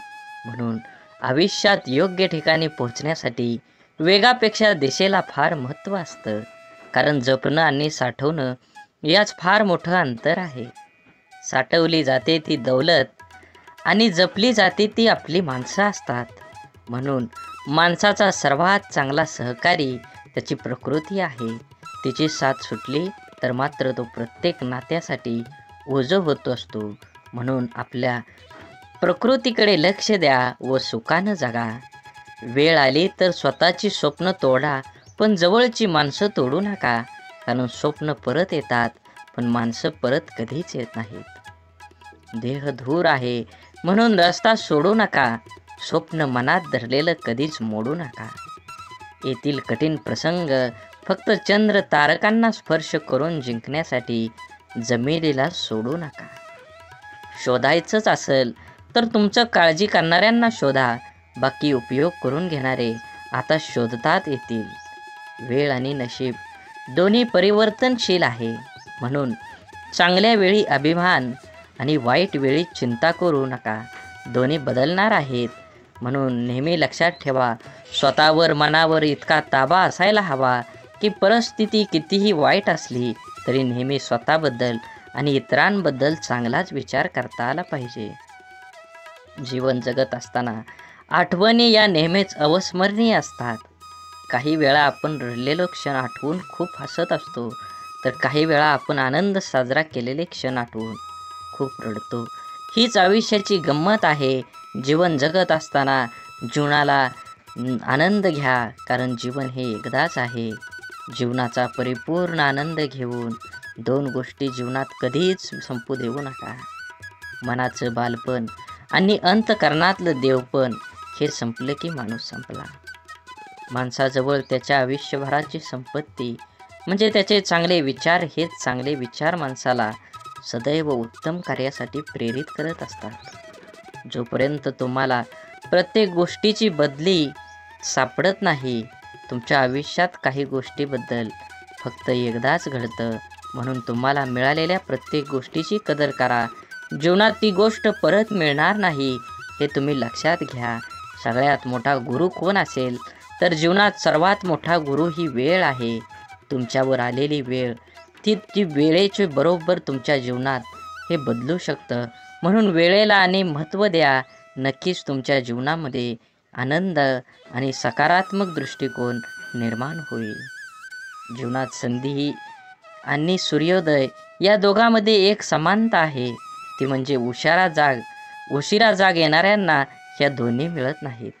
म्हणून आयुष्यात योग्य ठिकाणी पोहोचण्यासाठी वेगापेक्षा दिशेला फार महत्त्व असतं. कारण जपणं आणि साठवणं याच फार मोठं अंतर आहे. साठवली जाते ती दौलत आणि जपली जाते ती आपली माणसं असतात. म्हणून माणसाचा सर्वात चांगला सहकारी त्याची प्रकृती आहे. तिची साथ सुटली तर मात्र तो प्रत्येक नात्यासाठी ओझं होत असतो. म्हणून आपल्या प्रकृतीकडे लक्ष द्या व सुखानं जगा. वेळ आली तर स्वतःची स्वप्न तोडा, पण जवळची माणसं तोडू नका. कारण स्वप्न परत येतात, पण माणसं परत कधीच येत नाहीत. देह धूर आहे म्हणून रस्ता सोडू नका. स्वप्न मनात धरलेलं कधीच मोडू नका. येथील कठीण प्रसंग फक्त चंद्र तारकांना स्पर्श करून जिंकण्यासाठी जमिनीला सोडू नका. शोधायचंच असेल तर तुमचं काळजी करणाऱ्यांना शोधा. बाकी उपयोग करून घेणारे आता शोधतात येतील. वेळ आणि नशीब दोन्ही परिवर्तनशील आहे. म्हणून चांगल्या वेळी अभिमान आणि वाईट वेळी चिंता करू नका. दोन्ही बदलणार आहेत. म्हणून नेहमी लक्षात ठेवा, स्वतःवर मनावर इतका ताबा असायला हवा की परिस्थिती कितीही वाईट असली तरी नेहमी स्वतःबद्दल आणि इतरांबद्दल चांगलाच विचार करता आला पाहिजे. जीवन जगत असताना आठवणी या नेहमीच अविस्मरणीय असतात. काही वेळा आपण रडलेलो क्षण आठवून खूप हसत असतो, तर काही वेळा आपण आनंद साजरा केलेले क्षण आठवून खूप रडतो. हीच आयुष्याची गंमत आहे. जीवन जगत असताना जीवनाला आनंद घ्या, कारण जीवन हे एकदाच आहे. जीवनाचा परिपूर्ण आनंद घेऊन दोन गोष्टी जीवनात कधीच संपू देऊ नका. मनाचं बालपण आणि अंतःकरणातलं देवपण हे संपलं की माणूस संपला. माणसाजवळ त्याच्या आयुष्यभराची संपत्ती म्हणजे त्याचे चांगले विचार. हेच चांगले विचार माणसाला सदैव उत्तम कार्यासाठी प्रेरित करत असतात. जोपर्यंत तुम्हाला प्रत्येक गोष्टीची बदली सापडत नाही, तुमच्या आयुष्यात काही गोष्टीबद्दल फक्त एकदाच घडतं. म्हणून तुम्हाला मिळालेल्या प्रत्येक गोष्टीची कदर करा. जीवनात ती गोष्ट परत मिळणार नाही हे तुम्ही लक्षात घ्या. सगळ्यात मोठा गुरु कोण असेल तर जीवनात सर्वात मोठा गुरु ही वेळ आहे. तुमच्यावर आलेली वेळ ती वेळेचे बरोबर तुमच्या जीवनात हे बदलू शकतं. म्हणून वेळेला आणि महत्त्व द्या. नक्कीच तुमच्या जीवनामध्ये आनंद आणि सकारात्मक दृष्टिकोन निर्माण होईल. जीवनात संधी आणि सूर्योदय या दोघांमध्ये एक समानता आहे. ती म्हणजे उशिरा जाग येणाऱ्यांना ह्या दोन्ही मिळत नाहीत.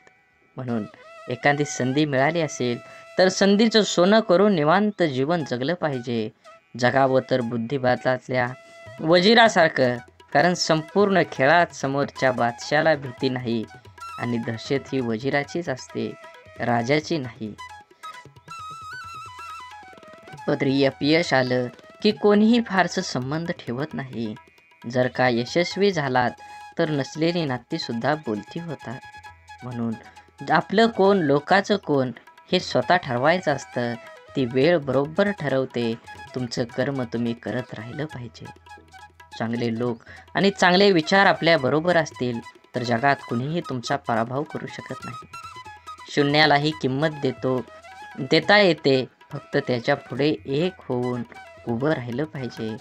म्हणून एखादी संधी मिळाली असेल तर संधीचं सोनं करून निवांत जीवन जगलं पाहिजे. जगावं तर बुद्धिबळातल्या वजिरासारखं. कारण संपूर्ण खेळात समोरच्या बादशाला भीती नाही आणि दहशत ही वजिराचीच असते, राजाची नाही. पदरी अपयश आलं की कोणीही फारसं संबंध ठेवत नाही. जर का यशस्वी झालात तर नसलेली नातीसुद्धा बोलती होतात. म्हणून आपलं कोण लोकाचं कोण हे स्वतः ठरवायचं असतं. ती वेळ बरोबर ठरवते. तुमचं कर्म तुम्ही करत राहिलं पाहिजे. चांगले लोक आणि चांगले विचार आपल्याबरोबर असतील तर जगात कुणीही तुमचा पराभव करू शकत नाही. शून्यालाही किंमत देता येते. फक्त त्याच्या पुढे एक होऊन उभं राहिलं पाहिजे.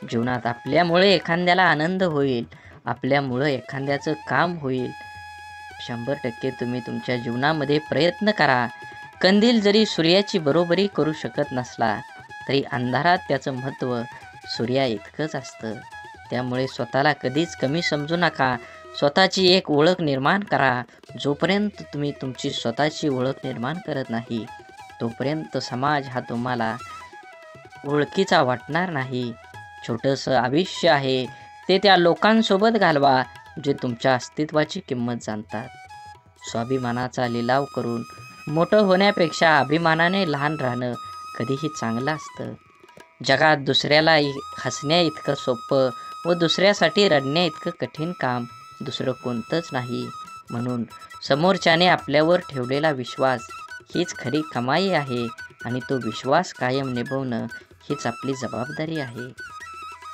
जीवनात आपल्यामुळे एखाद्याला आनंद होईल, आपल्यामुळं एखाद्याचं काम होईल. 100% तुम्ही तुमच्या जीवनामध्ये प्रयत्न करा. कंदील जरी सूर्याची बरोबरी करू शकत नसला तरी अंधारात त्याचं महत्त्व सूर्या इतकंच असतं. त्यामुळे स्वतःला कधीच कमी समजू नका. स्वतःची एक ओळख निर्माण करा. जोपर्यंत तुम्ही तुमची स्वतःची ओळख निर्माण करत नाही तोपर्यंत समाज हा तुम्हाला ओळखीचा वाटणार नाही. छोटंसं आयुष्य आहे ते त्या लोकांसोबत घालवा जे तुमच्या अस्तित्वाची किंमत जाणतात. स्वाभिमानाचा लिलाव करून मोठं होण्यापेक्षा अभिमानाने लहान राहणं कधीही चांगलं असतं. जगात दुसऱ्याला हसण्या इतकं सोपं व दुसऱ्यासाठी रडण्या इतकं कठीण काम दुसरं कोणतंच नाही. म्हणून समोरच्याने आपल्यावर ठेवलेला विश्वास हीच खरी कमाई आहे आणि तो विश्वास कायम निभवणं हीच आपली जबाबदारी आहे.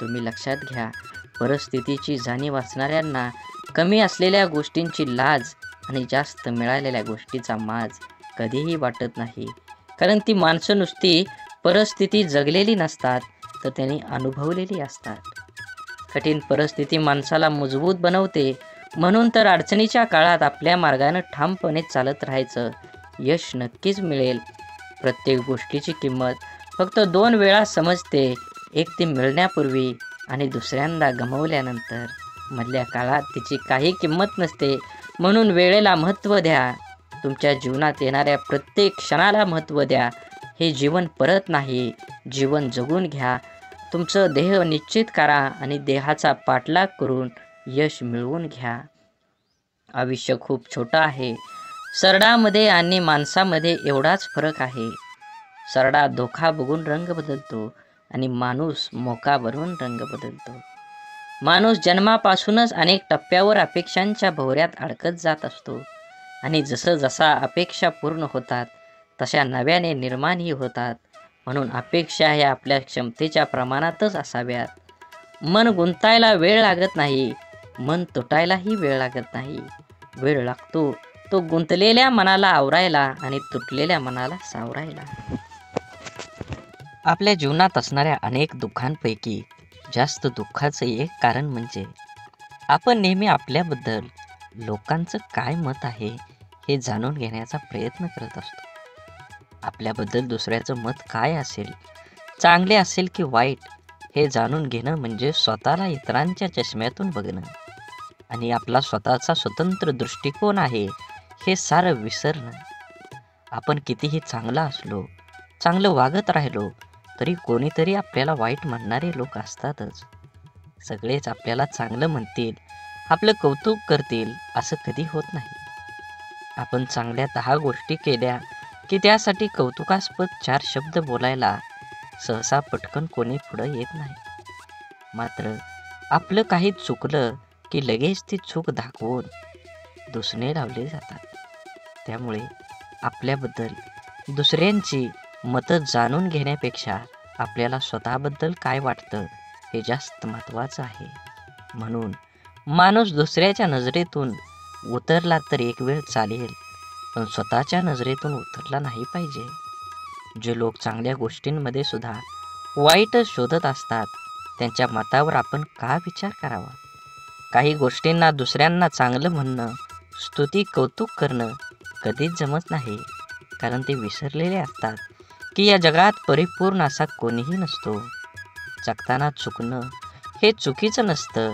तुम्ही लक्षात घ्या, परिस्थितीची जाणीव असणाऱ्यांना कमी असलेल्या गोष्टींची लाज आणि जास्त मिळालेल्या गोष्टीचा माज कधीही वाटत नाही, कारण ती माणसं नुसती परिस्थिती जगलेली नसतात, तर त्यांनी अनुभवलेली असतात. कठीण परिस्थिती माणसाला मजबूत बनवते. म्हणून तर अडचणीच्या काळात आपल्या मार्गाने ठामपणे चालत राहायचं. यश नक्कीच मिळेल. प्रत्येक गोष्टीची किंमत फक्त 2 वेळा समजते, एक ती मिळण्यापूर्वी आणि दुसऱ्यांदा गमावल्यानंतर. मधल्या काळात तिची काही किंमत नसते. म्हणून वेळेला महत्त्व द्या. तुमच्या जीवनात येणाऱ्या प्रत्येक क्षणाला महत्त्व द्या. हे जीवन परत नाही, जीवन जगून घ्या. तुमचं ध्येय निश्चित करा आणि देहाचा पाठलाग करून यश मिळवून घ्या. आयुष्य खूप छोटं आहे. सरडामध्ये आणि माणसामध्ये एवढाच फरक आहे. सरडा धोका बघून रंग बदलतो आणि माणूस मोका भरून रंग बदलतो. माणूस जन्मापासूनच अनेक टप्प्यावर अपेक्षांच्या भोवऱ्यात अडकत जात असतो आणि जसा अपेक्षा पूर्ण होतात तशा नव्याने निर्माणही होतात. म्हणून अपेक्षा ह्या आपल्या क्षमतेच्या प्रमाणातच असाव्यात. मन गुंतायला वेळ लागत नाही, मन तुटायलाही वेळ लागत नाही. वेळ लागतो तो गुंतलेल्या मनाला आवरायला आणि तुटलेल्या मनाला सावरायला. आपल्या जीवनात असणाऱ्या अनेक दुःखांपैकी जास्त दुःखाचं एक कारण म्हणजे आपण नेहमी आपल्याबद्दल लोकांचं काय मत आहे हे जाणून घेण्याचा प्रयत्न करत असतो. आपल्याबद्दल दुसऱ्याचं मत काय असेल, चांगले असेल की वाईट, हे जाणून घेणं म्हणजे स्वतःला इतरांच्या चष्म्यातून बघणं आणि आपला स्वतःचा स्वतंत्र दृष्टिकोन आहे हे सारं विसरणं. आपण कितीही चांगला असलो, चांगलं वागत राहिलो तरी कोणीतरी आपल्याला वाईट म्हणणारे लोक असतातच. सगळेच आपल्याला चांगलं म्हणतील, आपलं कौतुक करतील असं कधी होत नाही. आपण चांगल्या 10 गोष्टी केल्या की त्यासाठी कौतुकास्पद 4 शब्द बोलायला सहसा पटकन कोणी पुढं येत नाही. मात्र आपलं काही चुकलं की लगेच ती चूक दाखवून दुसणे लावले जातात. त्यामुळे आपल्याबद्दल दुसऱ्यांची मतं जाणून घेण्यापेक्षा आपल्याला स्वतःबद्दल काय वाटतं हे जास्त महत्त्वाचं आहे. म्हणून माणूस दुसऱ्याच्या नजरेतून उतरला तर एक वेळ चालेल, पण स्वतःच्या नजरेतून उतरला नाही पाहिजे. जे लोक चांगल्या गोष्टींमध्ये सुद्धा वाईटच शोधत असतात त्यांच्या मतावर आपण का विचार करावा. काही गोष्टींना दुसऱ्यांना चांगलं म्हणणं, स्तुती, कौतुक करणं कधीच जमत नाही, कारण ते विसरलेले असतात की या जगात परिपूर्ण असा कोणीही नसतो. जगताना चुकणं हे चुकीचं नसतं,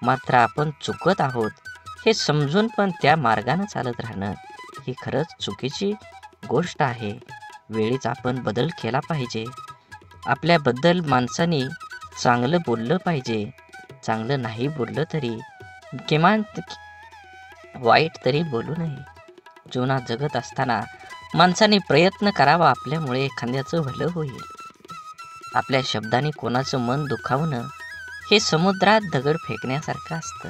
मात्र आपण चुकत आहोत हे समजून पण त्या मार्गानं चालत राहणं ही खरंच चुकीची गोष्ट आहे. वेळीच आपण बदल केला पाहिजे. आपल्याबद्दल माणसाने चांगलं बोललं पाहिजे. चांगलं नाही बोललं तरी किमान वाईट तरी बोलू नये. जीवनात जगत असताना माणसाने प्रयत्न करावा, आपल्यामुळे एखाद्याचं भलं होईल. आपल्या शब्दाने कोणाचं मन दुखावणं हे समुद्रात दगड फेकण्यासारखं असतं.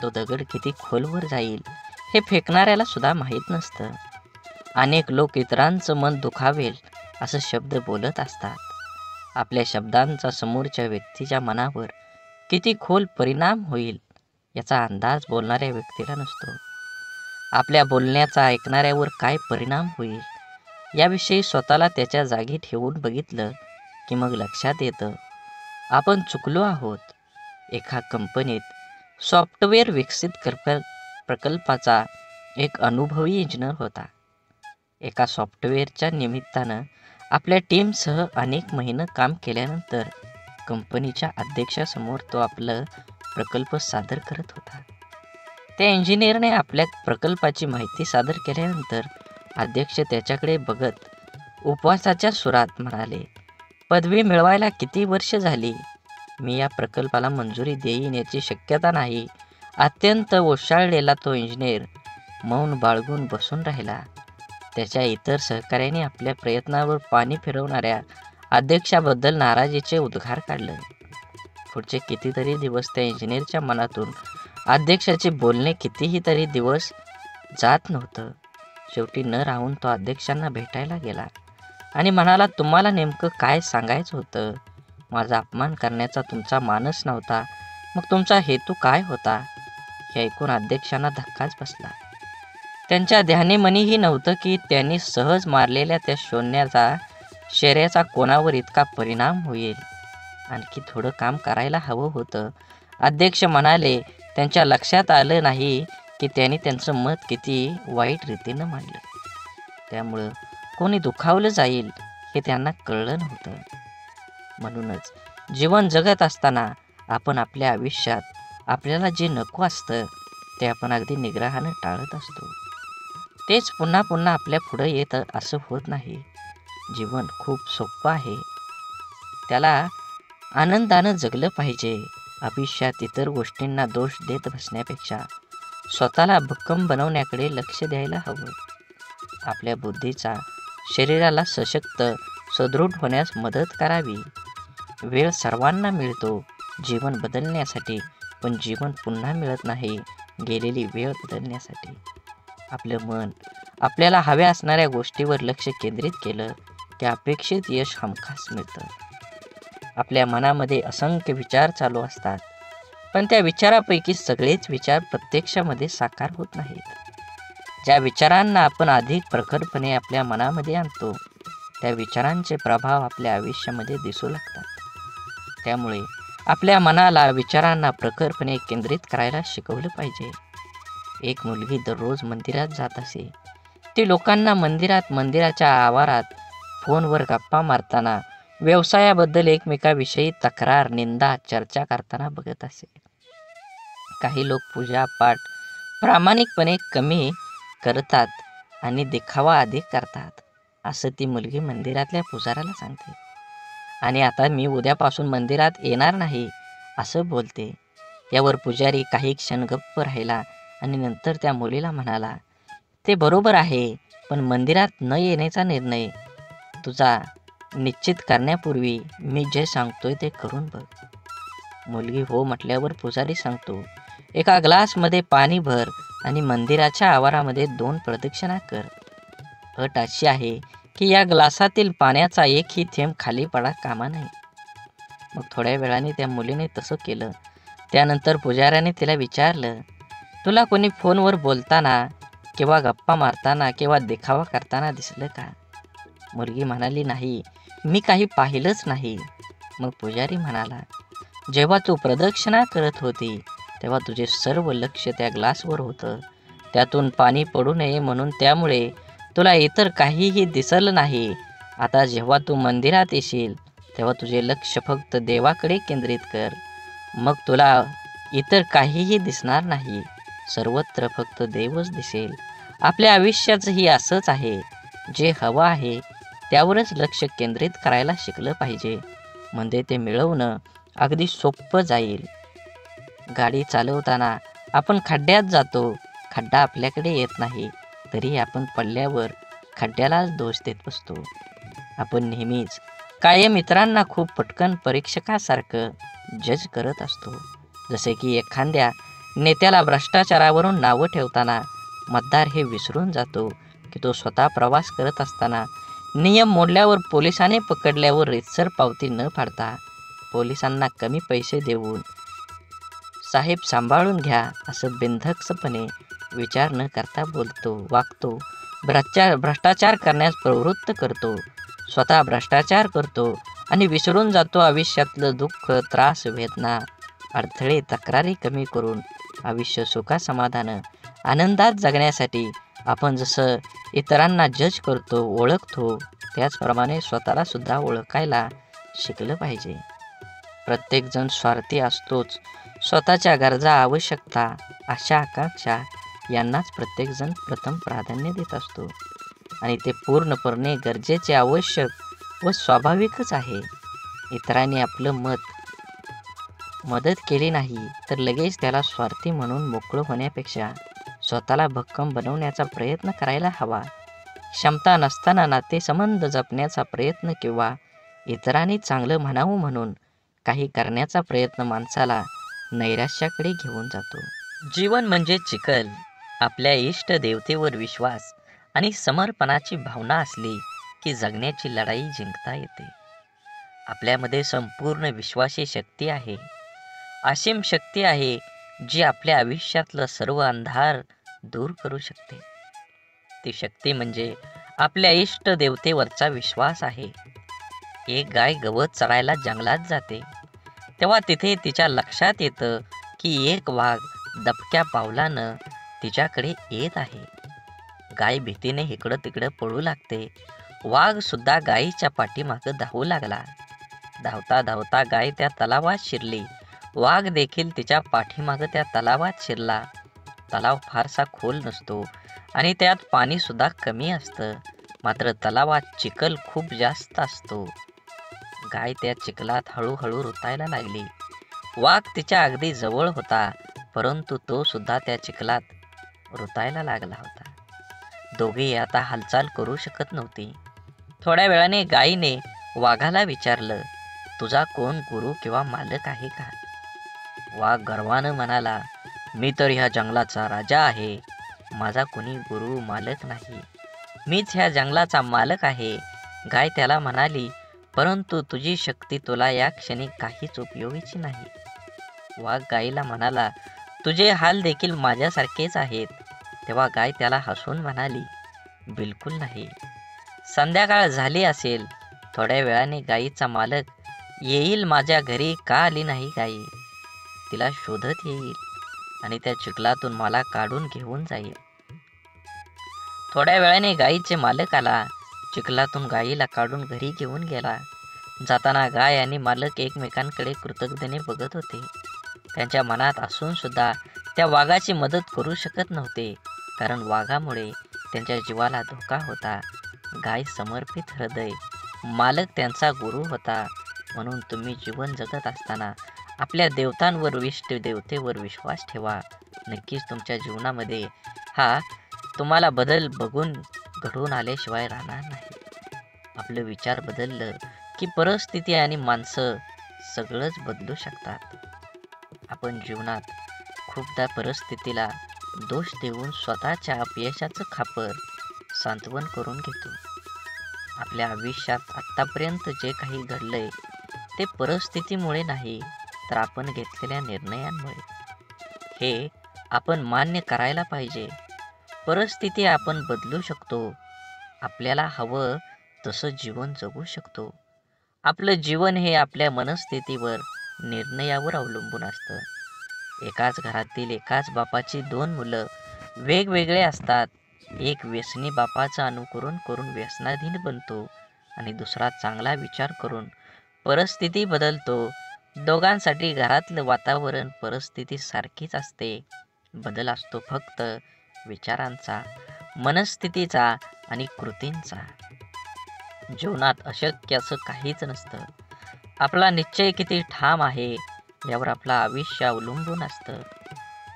तो दगड किती खोलवर जाईल हे फेकणाऱ्याला सुद्धा माहीत नसतं. अनेक लोक इतरांचं मन दुखावेल असं शब्द बोलत असतात. आपल्या शब्दांचा समोरच्या व्यक्तीच्या मनावर किती खोल परिणाम होईल याचा अंदाज बोलणाऱ्या व्यक्तीला नसतो. आपल्या बोलण्याचा ऐकणाऱ्यावर काय परिणाम होईल याविषयी स्वतःला त्याच्या जागी ठेवून बघितलं की मग लक्षात येतं आपण चुकलो आहोत. एका कंपनीत सॉफ्टवेअर विकसित प्रकल्पाचा एक अनुभवी इंजिनियर होता. एका सॉफ्टवेअरच्या निमित्तानं आपल्या टीमसह अनेक महिने काम केल्यानंतर कंपनीच्या अध्यक्षासमोर तो आपलं प्रकल्प सादर करत होता. त्या इंजिनियरने आपल्या प्रकल्पाची माहिती सादर केल्यानंतर अध्यक्ष त्याच्याकडे बघत उपवासाच्या सुरात म्हणाले, पदवी मिळवायला किती वर्ष झाली. मी या प्रकल्पाला मंजुरी देईन याची शक्यता नाही. अत्यंत ओशाळलेला तो इंजिनियर मौन बाळगून बसून राहिला. त्याच्या इतर सहकाऱ्यांनी आपल्या प्रयत्नावर पाणी फिरवणाऱ्या अध्यक्षाबद्दल नाराजीचे उद्गार काढले. पुढचे कितीतरी दिवस त्या इंजिनियरच्या मनातून अध्यक्षाचे बोलणे कितीही तरी दिवस जात नव्हतं. शेवटी न राहून तो अध्यक्षांना भेटायला गेला आणि म्हणाला, तुम्हाला नेमकं काय सांगायचं होतं. माझा अपमान करण्याचा तुमचा मानस नव्हता, मग तुमचा हेतू काय होता. हे ऐकून अध्यक्षांना धक्काच बसला. त्यांच्या ध्यानीमनीही नव्हतं की त्यांनी सहज मारलेल्या त्या शर्याचा कोणावर इतका परिणाम होईल. आणखी थोडं काम करायला हवं होतं. अध्यक्ष म्हणाले. त्यांच्या लक्षात आलं नाही की त्यांनी त्यांचं मत किती वाईट रीतीनं मांडलं. त्यामुळं कोणी दुखावलं जाईल हे त्यांना कळलं नव्हतं. म्हणूनच जीवन जगत असताना आपण आपल्या आयुष्यात आपल्याला जे नको असतं ते आपण अगदी निग्रहानं टाळत असतो. तेच पुन्हा पुन्हा आपल्या पुढं येतं असं होत नाही. जीवन खूप सोपं आहे. त्याला आनंदानं जगलं पाहिजे. आयुष्यात इतर गोष्टींना दोष देत बसण्यापेक्षा स्वतःला भक्कम बनवण्याकडे लक्ष द्यायला हवं. आपल्या बुद्धीचा शरीराला सशक्त सदृढ होण्यास मदत करावी. वेळ सर्वांना मिळतो जीवन बदलण्यासाठी, पण जीवन पुन्हा मिळत नाही गेलेली वेळ बदलण्यासाठी. आपलं मन आपल्याला हव्या असणाऱ्या गोष्टीवर लक्ष केंद्रित केलं की अपेक्षित यश हमखास मिळतं. आपल्या मनामध्ये असंख्य विचार चालू असतात, पण त्या विचारापैकी सगळेच विचार प्रत्यक्षामध्ये साकार होत नाहीत. ज्या विचारांना आपण अधिक प्रखरपणे आपल्या मनामध्ये आणतो त्या विचारांचे प्रभाव आपल्या आयुष्यामध्ये दिसू लागतात. त्यामुळे आपल्या मनाला विचारांना प्रखरपणे केंद्रित करायला शिकवलं पाहिजे. एक मुलगी दररोज मंदिरात जात असे. ती लोकांना मंदिराच्या आवारात फोनवर गप्पा मारताना, व्यवसायाबद्दल एकमेकाविषयी तक्रार, निंदा, चर्चा करताना बघत असे. काही लोक पूजा पाठ प्रामाणिकपणे कमी करतात आणि दिखावा अधिक करतात, असं ती मुलगी मंदिरातल्या पुजाऱ्याला सांगते. आणि आता मी उद्यापासून मंदिरात येणार नाही असं बोलते. यावर पुजारी काही क्षण गप्प राहिला आणि नंतर त्या मुलीला म्हणाला, ते बरोबर आहे, पण मंदिरात न येण्याचा निर्णय तुझा निश्चित करण्यापूर्वी मी जे सांगतोय ते करून बघ. मुलगी हो म्हटल्यावर पुजारी सांगतो, एका ग्लासमध्ये पाणी भर आणि मंदिराच्या आवारामध्ये 2 प्रदक्षिणा कर. अट अशी आहे की या ग्लासातील पाण्याचा एकही थेंब खाली पडा कामा नये. मग थोड्या वेळाने त्या मुलीने तसं केलं. त्यानंतर पुजाऱ्याने तिला विचारलं, तुला कोणी फोनवर बोलताना किंवा गप्पा मारताना किंवा दिखावा करताना दिसलं का? मुलगी म्हणाली, नाही, मी काही पाहिलंच नाही. मग पुजारी म्हणाला, जेव्हा तू प्रदक्षिणा करत होती तेव्हा तुझे सर्व लक्ष त्या ग्लासवर होतं. त्यातून पाणी पडू नये म्हणून, त्यामुळे तुला इतर काहीही दिसलं नाही. आता जेव्हा तू मंदिरात येशील तेव्हा तुझे लक्ष फक्त देवाकडे केंद्रित कर. मग तुला इतर काहीही दिसणार नाही. सर्वत्र फक्त देवच दिसेल. आपल्या आयुष्याचंही असंच आहे. जे हवं आहे त्यावरच लक्ष केंद्रित करायला शिकलं पाहिजे, म्हणजे ते मिळवणं अगदी सोपं जाईल. गाडी चालवताना आपण खड्ड्यात जातो. खड्डा आपल्याकडे येत नाही तरी आपण पडल्यावर खड्ड्यालाच दोष देत बसतो. आपण नेहमीच कायम इतरांना खूप पटकन परीक्षकासारखं जज करत असतो. जसे की एखाद्या नेत्याला भ्रष्टाचारावरून नावं ठेवताना मतदार हे विसरून जातो की तो स्वतः प्रवास करत असताना नियम मोडल्यावर पोलिसाने पकडल्यावर रीतसर पावती न फाडता पोलिसांना कमी पैसे देऊन साहेब सांभाळून घ्या असं बिनधास्तपणे विचार न करता वागतो. भ्रष्टाचार करण्यास प्रवृत्त करतो. स्वतः भ्रष्टाचार करतो आणि विसरून जातो आयुष्यातलं दुःख, त्रास, वेदना, अडथळे, तक्रारी कमी करून आयुष्य सुखासमाधानं आनंदात जगण्यासाठी आपण जसं इतरांना जज करतो, ओळखतो, त्याचप्रमाणे स्वतःला सुद्धा ओळखायला शिकलं पाहिजे. प्रत्येकजण स्वार्थी असतोच. स्वतःच्या गरजा, आवश्यकता, आशा, आकांक्षा यांनाच प्रत्येकजण प्रथम प्राधान्य देत असतो आणि ते पूर्णपणे गरजेचे, आवश्यक व स्वाभाविकच आहे. इतरांनी आपलं मदत केली नाही तर लगेच त्याला स्वार्थी म्हणून मोकळं होण्यापेक्षा स्वतःला भक्कम बनवण्याचा प्रयत्न करायला हवा. क्षमता नसताना नातेसंबंध जपण्याचा प्रयत्न किंवा इतरांनी चांगलं म्हणावं म्हणून काही करण्याचा प्रयत्न माणसाला नैराश्याकडे घेऊन जातो. जीवन म्हणजे चिखल. आपल्या इष्ट देवतेवर विश्वास आणि समर्पणाची भावना असली की जगण्याची लढाई जिंकता येते. आपल्यामध्ये संपूर्ण विश्वाची शक्ती आहे. असीम शक्ती आहे जी आपल्या आयुष्यातलं सर्व अंधार दूर करू शकते. ती शक्ती म्हणजे आपल्या इष्ट देवतेवरचा विश्वास आहे. एक गाय गवत चरायला जंगलात जाते, तेव्हा तिथे तिच्या लक्षात येतं की एक वाघ दबक्या पावलानं तिच्याकडे येत आहे. गाय भीतीने इकडं तिकडं पळू लागते. वाघ सुद्धा गायीच्या पाठीमागं धावू लागला. धावता धावता गाय त्या तलावात शिरली. वाघ देखील तिच्या पाठीमागं त्या तलावात शिरला. तलाव फारसा खोल नसतो आणि त्यात पाणी सुद्धा कमी असतं. मात्र तलावात चिखल खूप जास्त असतो. गाय त्या चिखलात हळूहळू रुतायला लागली. वाघ तिच्या अगदी जवळ होता, परंतु तो सुद्धा त्या चिखलात रुतायला लागला होता. दोघेही आता हालचाल करू शकत नव्हती. थोड्या वेळाने गायीने वाघाला विचारलं, तुझा कोण गुरु किंवा मालक आहे का? वाघ गर्वानं म्हणाला, मी तर ह्या जंगलाचा राजा आहे. माझा कोणी गुरु मालक नाही. मीच ह्या जंगलाचा मालक आहे. गाय त्याला म्हणाली, परंतु तुझी शक्ती तुला या क्षणी काहीच उपयोगीची नाही. वाघ गायीला म्हणाला, तुझे हाल देखील माझ्यासारखेच आहेत. तेव्हा गाय त्याला हसून म्हणाली, बिलकुल नाही. संध्याकाळ झाली असेल. थोड्या वेळाने गायीचा मालक येईल. माझ्या घरी का आली नाही गायी? तिला शोधत येईल आणि त्या चिखलातून मला काढून घेऊन जाईल. थोड्या वेळाने गायीचे मालक आला. चिखलातून गायीला काढून घरी घेऊन गेला. जाताना गाय आणि मालक एकमेकांकडे कृतज्ञतेने बघत होते. त्यांच्या मनात असून सुद्धा त्या वाघाची मदत करू शकत नव्हते, कारण वाघामुळे त्यांच्या जीवाला धोका होता. गाय समर्पित हृदय, मालक त्यांचा गुरु होता. म्हणून तुम्ही जीवन जगत असताना आपल्या देवतांवर, इष्ट देवतेवर विश्वास ठेवा. नक्कीच तुमच्या जीवनामध्ये हा तुम्हाला बदल बघून घडून आल्याशिवाय राहणार नाही. आपलं विचार बदललं की परिस्थिती आणि माणसं सगळंच बदलू शकतात. आपण जीवनात खूपदा परिस्थितीला दोष देऊन स्वतःच्या अपयशाचं खापर सांत्वन करून घेतो. आपल्या आयुष्यात आत्तापर्यंत जे काही घडलंय ते परिस्थितीमुळे नाही, तर आपण घेतलेल्या निर्णयांमुळे. हे आपण मान्य करायला पाहिजे. परिस्थिती आपण बदलू शकतो. आपल्याला हवं तसं जीवन जगू शकतो. आपलं जीवन हे आपल्या मनस्थितीवर, निर्णयावर अवलंबून असतं. एकाच घरातील एकाच बापाची दोन मुलं वेगवेगळे असतात. एक व्यसनी बापाचं अनुकरण करून व्यसनाधीन बनतो आणि दुसरा चांगला विचार करून परिस्थिती बदलतो. दोघांसाठी घरातलं वातावरण, परिस्थिती सारखीच असते. बदल असतो फक्त विचारांचा, मनस्थितीचा आणि कृतींचा. जीवनात अशक्य असं काहीच नसतं. आपला निश्चय किती ठाम आहे यावर आपलं आयुष्य अवलंबून असतं.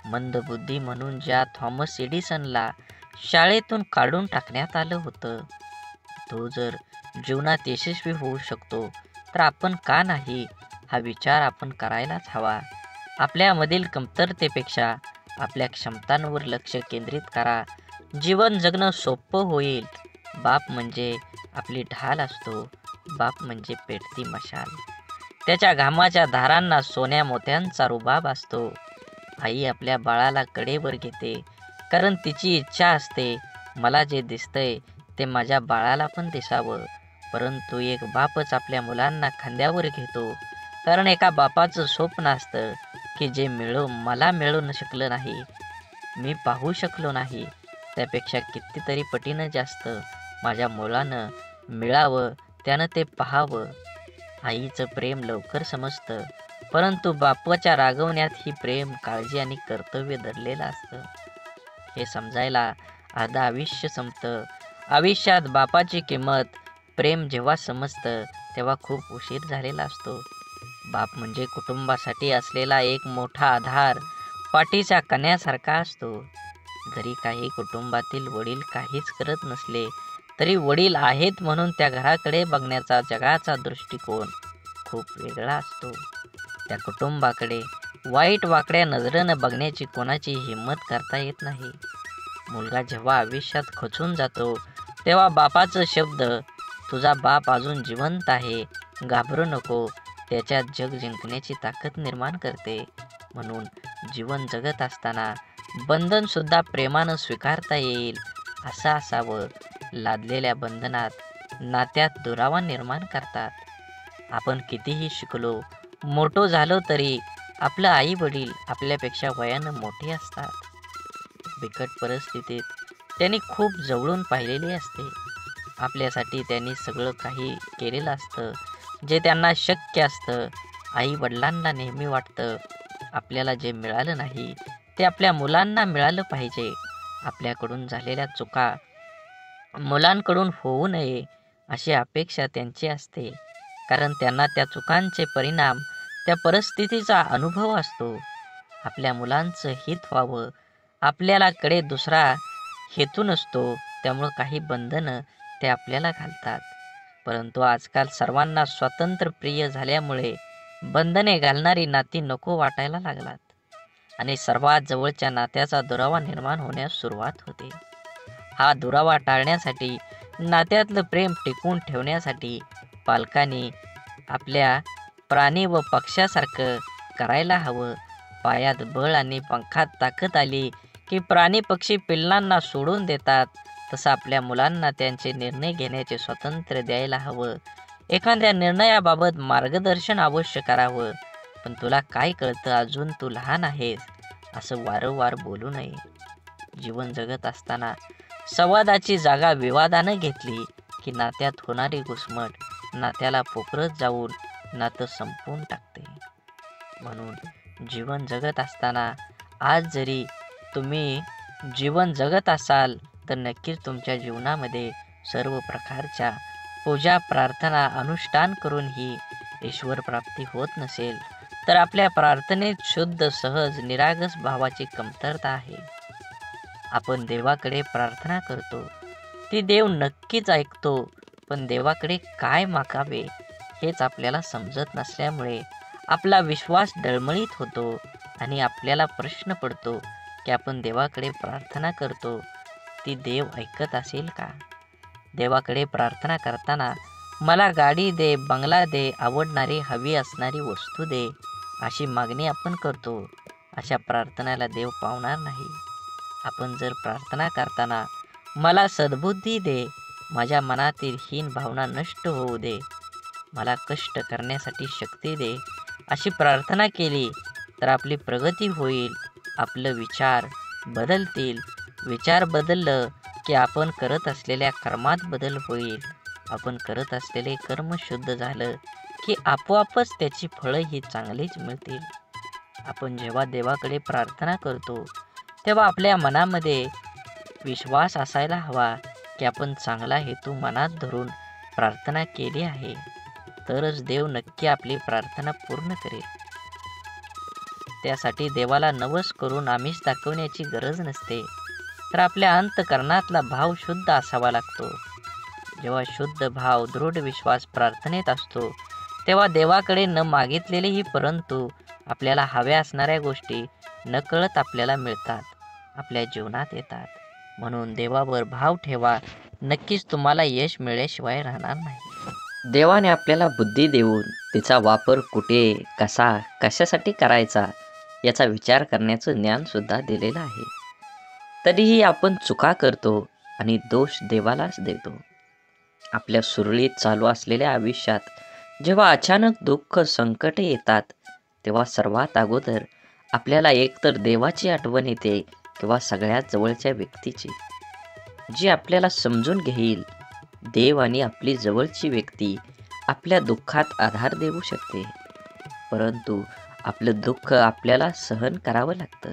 मंदबुद्धी म्हणून ज्या थॉमस एडिसनला शाळेतून काढून टाकण्यात आलं होतं, तो जर जीवनात यशस्वी होऊ शकतो तर आपण का नाही, हा विचार आपण करायलाच हवा. आपल्यामधील कमतरतेपेक्षा आपल्या क्षमतांवर लक्ष केंद्रित करा. जीवन जगणं सोपं होईल. बाप म्हणजे आपली ढाल असतो. बाप म्हणजे पेटती मशाल. त्याच्या घामाच्या धारांना सोन्या मोत्यांचा रुबाब असतो. आई आपल्या बाळाला कडेवर घेते, कारण तिची इच्छा असते, मला जे दिसतंय ते माझ्या बाळाला पण दिसावं. परंतु एक बापच आपल्या मुलांना खांद्यावर घेतो, कारण एका बापाचं स्वप्न असतं की जे मला मिळू शकलं नाही, मी पाहू शकलो नाही, त्यापेक्षा कितीतरी पटीनं जास्त माझ्या मुलानं मिळावं, त्यानं ते पाहावं. आईचं प्रेम लवकर समजतं, परंतु बापाच्या रागवण्यात ही प्रेम, काळजी आणि कर्तव्य दडलेलं असतं. हे समजायला अर्ध आयुष्य संपतं. आयुष्यात बापाची किंमत, प्रेम जेव्हा समजतं तेव्हा खूप उशीर झालेला असतो. बाप म्हणजे कुटुंबासाठी असलेला एक मोठा आधार, पाठीच्या कण्यासारखा असतो. जरी काही कुटुंबातील वडील काहीच करत नसले तरी वडील आहेत म्हणून त्या घराकडे बघण्याचा जगाचा दृष्टिकोन खूप वेगळा असतो. त्या कुटुंबाकडे वाईट वाकड्या नजरेनं बघण्याची कोणाची हिंमत करता येत नाही. मुलगा जेव्हा आयुष्यात खचून जातो तेव्हा बापाचं शब्द, तुझा बाप अजून जिवंत आहे, घाबरू नको, त्याच्यात जग जिंकण्याची ताकद निर्माण करते. म्हणून जीवन जगत असताना बंधन सुद्धा प्रेमानं स्वीकारता येईल. असं असावं. लादलेल्या बंधनात नात्यात दुरावा निर्माण करतात. आपण कितीही शिकलो, मोठो झालो तरी आपलं आई वडील आपल्यापेक्षा वयानं मोठे असतात. बिकट परिस्थितीत त्यांनी खूप जवळून पाहिलेले असते. आपल्यासाठी त्यांनी सगळं काही केलेलं असतं जे त्यांना शक्य असतं. आई वडिलांना नेहमी वाटतं आपल्याला जे मिळालं नाही ते आपल्या मुलांना मिळालं पाहिजे. आपल्याकडून झालेल्या चुका मुलांकडून होऊ नये अशी अपेक्षा त्यांची असते. कारण त्यांना त्या चुकांचे परिणाम, त्या परिस्थितीचा अनुभव असतो. आपल्या मुलांचं हित व्हावं आपल्याला कडे दुसरा हेतू नसतो. त्यामुळं काही बंधनं ते आपल्याला घालतात. परंतु आजकाल सर्वांना स्वातंत्र्य प्रिय झाल्यामुळे बंधने घालणारी नाती नको वाटायला लागलात आणि सर्वात जवळच्या नात्याचा दुरावा निर्माण होण्यास सुरुवात होते. हा दुरावा टाळण्यासाठी, नात्यातलं प्रेम टिकवून ठेवण्यासाठी पालकांनी आपल्या प्राणी व पक्ष्यासारखं करायला हवं. पायात बळ आणि पंखात ताकद आली की प्राणी पक्षी पिल्लांना सोडून देतात. तसं आपल्या मुलांना त्यांचे निर्णय घेण्याचे स्वातंत्र्य द्यायला हवं. एखाद्या निर्णयाबाबत मार्गदर्शन अवश्य करावं. पण तुला काय कळतं, अजून तू लहान आहेस, असं वारंवार बोलू नये. जीवन जगत असताना संवादाची जागा विवादानं घेतली की नात्यात होणारी घुसमट नात्याला पोखरत जाऊन नातं संपवून टाकते. म्हणून जीवन जगत असताना आज जरी तुम्ही जीवन जगत असाल तर नक्कीच तुमच्या जीवनामध्ये सर्व प्रकारच्या पूजा प्रार्थना अनुष्ठान करून ही ईश्वर प्राप्ती होत नसेल तर आपल्या प्रार्थनेत शुद्ध सहज निरागस भावाची कमतरता आहे. आपण देवाकडे प्रार्थना करतो, ती देव नक्कीच ऐकतो. पण देवाकडे काय मागावे हेच आपल्याला समजत नसल्यामुळे आपला विश्वास डळमळीत होतो आणि आपल्याला प्रश्न पडतो की आपण देवाकडे प्रार्थना करतो, ती देव ऐकत असेल का? देवाकडे प्रार्थना करताना मला गाडी दे, बंगला दे, आवडणारी हवी असणारी वस्तू दे, अशी मागणी आपण करतो. अशा प्रार्थनेला देव पावणार नाही. आपण जर प्रार्थना करताना मला सद्बुद्धी दे, माझ्या मनातील हीन भावना नष्ट होऊ दे, मला कष्ट करण्यासाठी शक्ती दे, अशी प्रार्थना केली तर आपली प्रगती होईल. आपलं विचार बदलतील. विचार बदललं की आपण करत असलेल्या कर्मात बदल होईल. आपण करत असलेले कर्म शुद्ध झालं की आपोआपच त्याची फळं ही चांगलीच मिळतील. आपण जेव्हा देवाकडे प्रार्थना करतो तेव्हा आपल्या मनामध्ये विश्वास असायला हवा की आपण चांगला हेतू मनात धरून प्रार्थना केली आहे, तरच देव नक्की आपली प्रार्थना पूर्ण करेल. त्यासाठी देवाला नवस करून आमिष दाखवण्याची गरज नसते, तर आपल्या अंतःकरणातला भाव शुद्ध असावा लागतो. जेव्हा शुद्ध भाव, दृढ विश्वास प्रार्थनेत असतो तेव्हा देवाकडे न मागितलेलेही परंतु आपल्याला हव्या असणाऱ्या गोष्टी नकळत आपल्याला मिळतात, आपल्या जीवनात येतात. म्हणून देवावर भाव ठेवा, नक्कीच तुम्हाला यश मिळाल्याशिवाय राहणार नाही. देवाने आपल्याला बुद्धी देऊन तिचा वापर कुठे, कसा, कशासाठी करायचा याचा विचार करण्याचं ज्ञानसुद्धा दिलेलं आहे. तरीही आपण चुका करतो आणि दोष देवालाच देतो. आपल्या सुरळीत चालू असलेल्या आयुष्यात जेव्हा अचानक दुःख, संकटे येतात तेव्हा सर्वात अगोदर आपल्याला एकतर देवाची आठवण येते किंवा सगळ्यात जवळच्या व्यक्तीची, जी आपल्याला समजून घेईल. देव आणि आपली जवळची व्यक्ती आपल्या दुःखात आधार देऊ शकते, परंतु आपलं दुःख आपल्याला सहन करावं लागतं.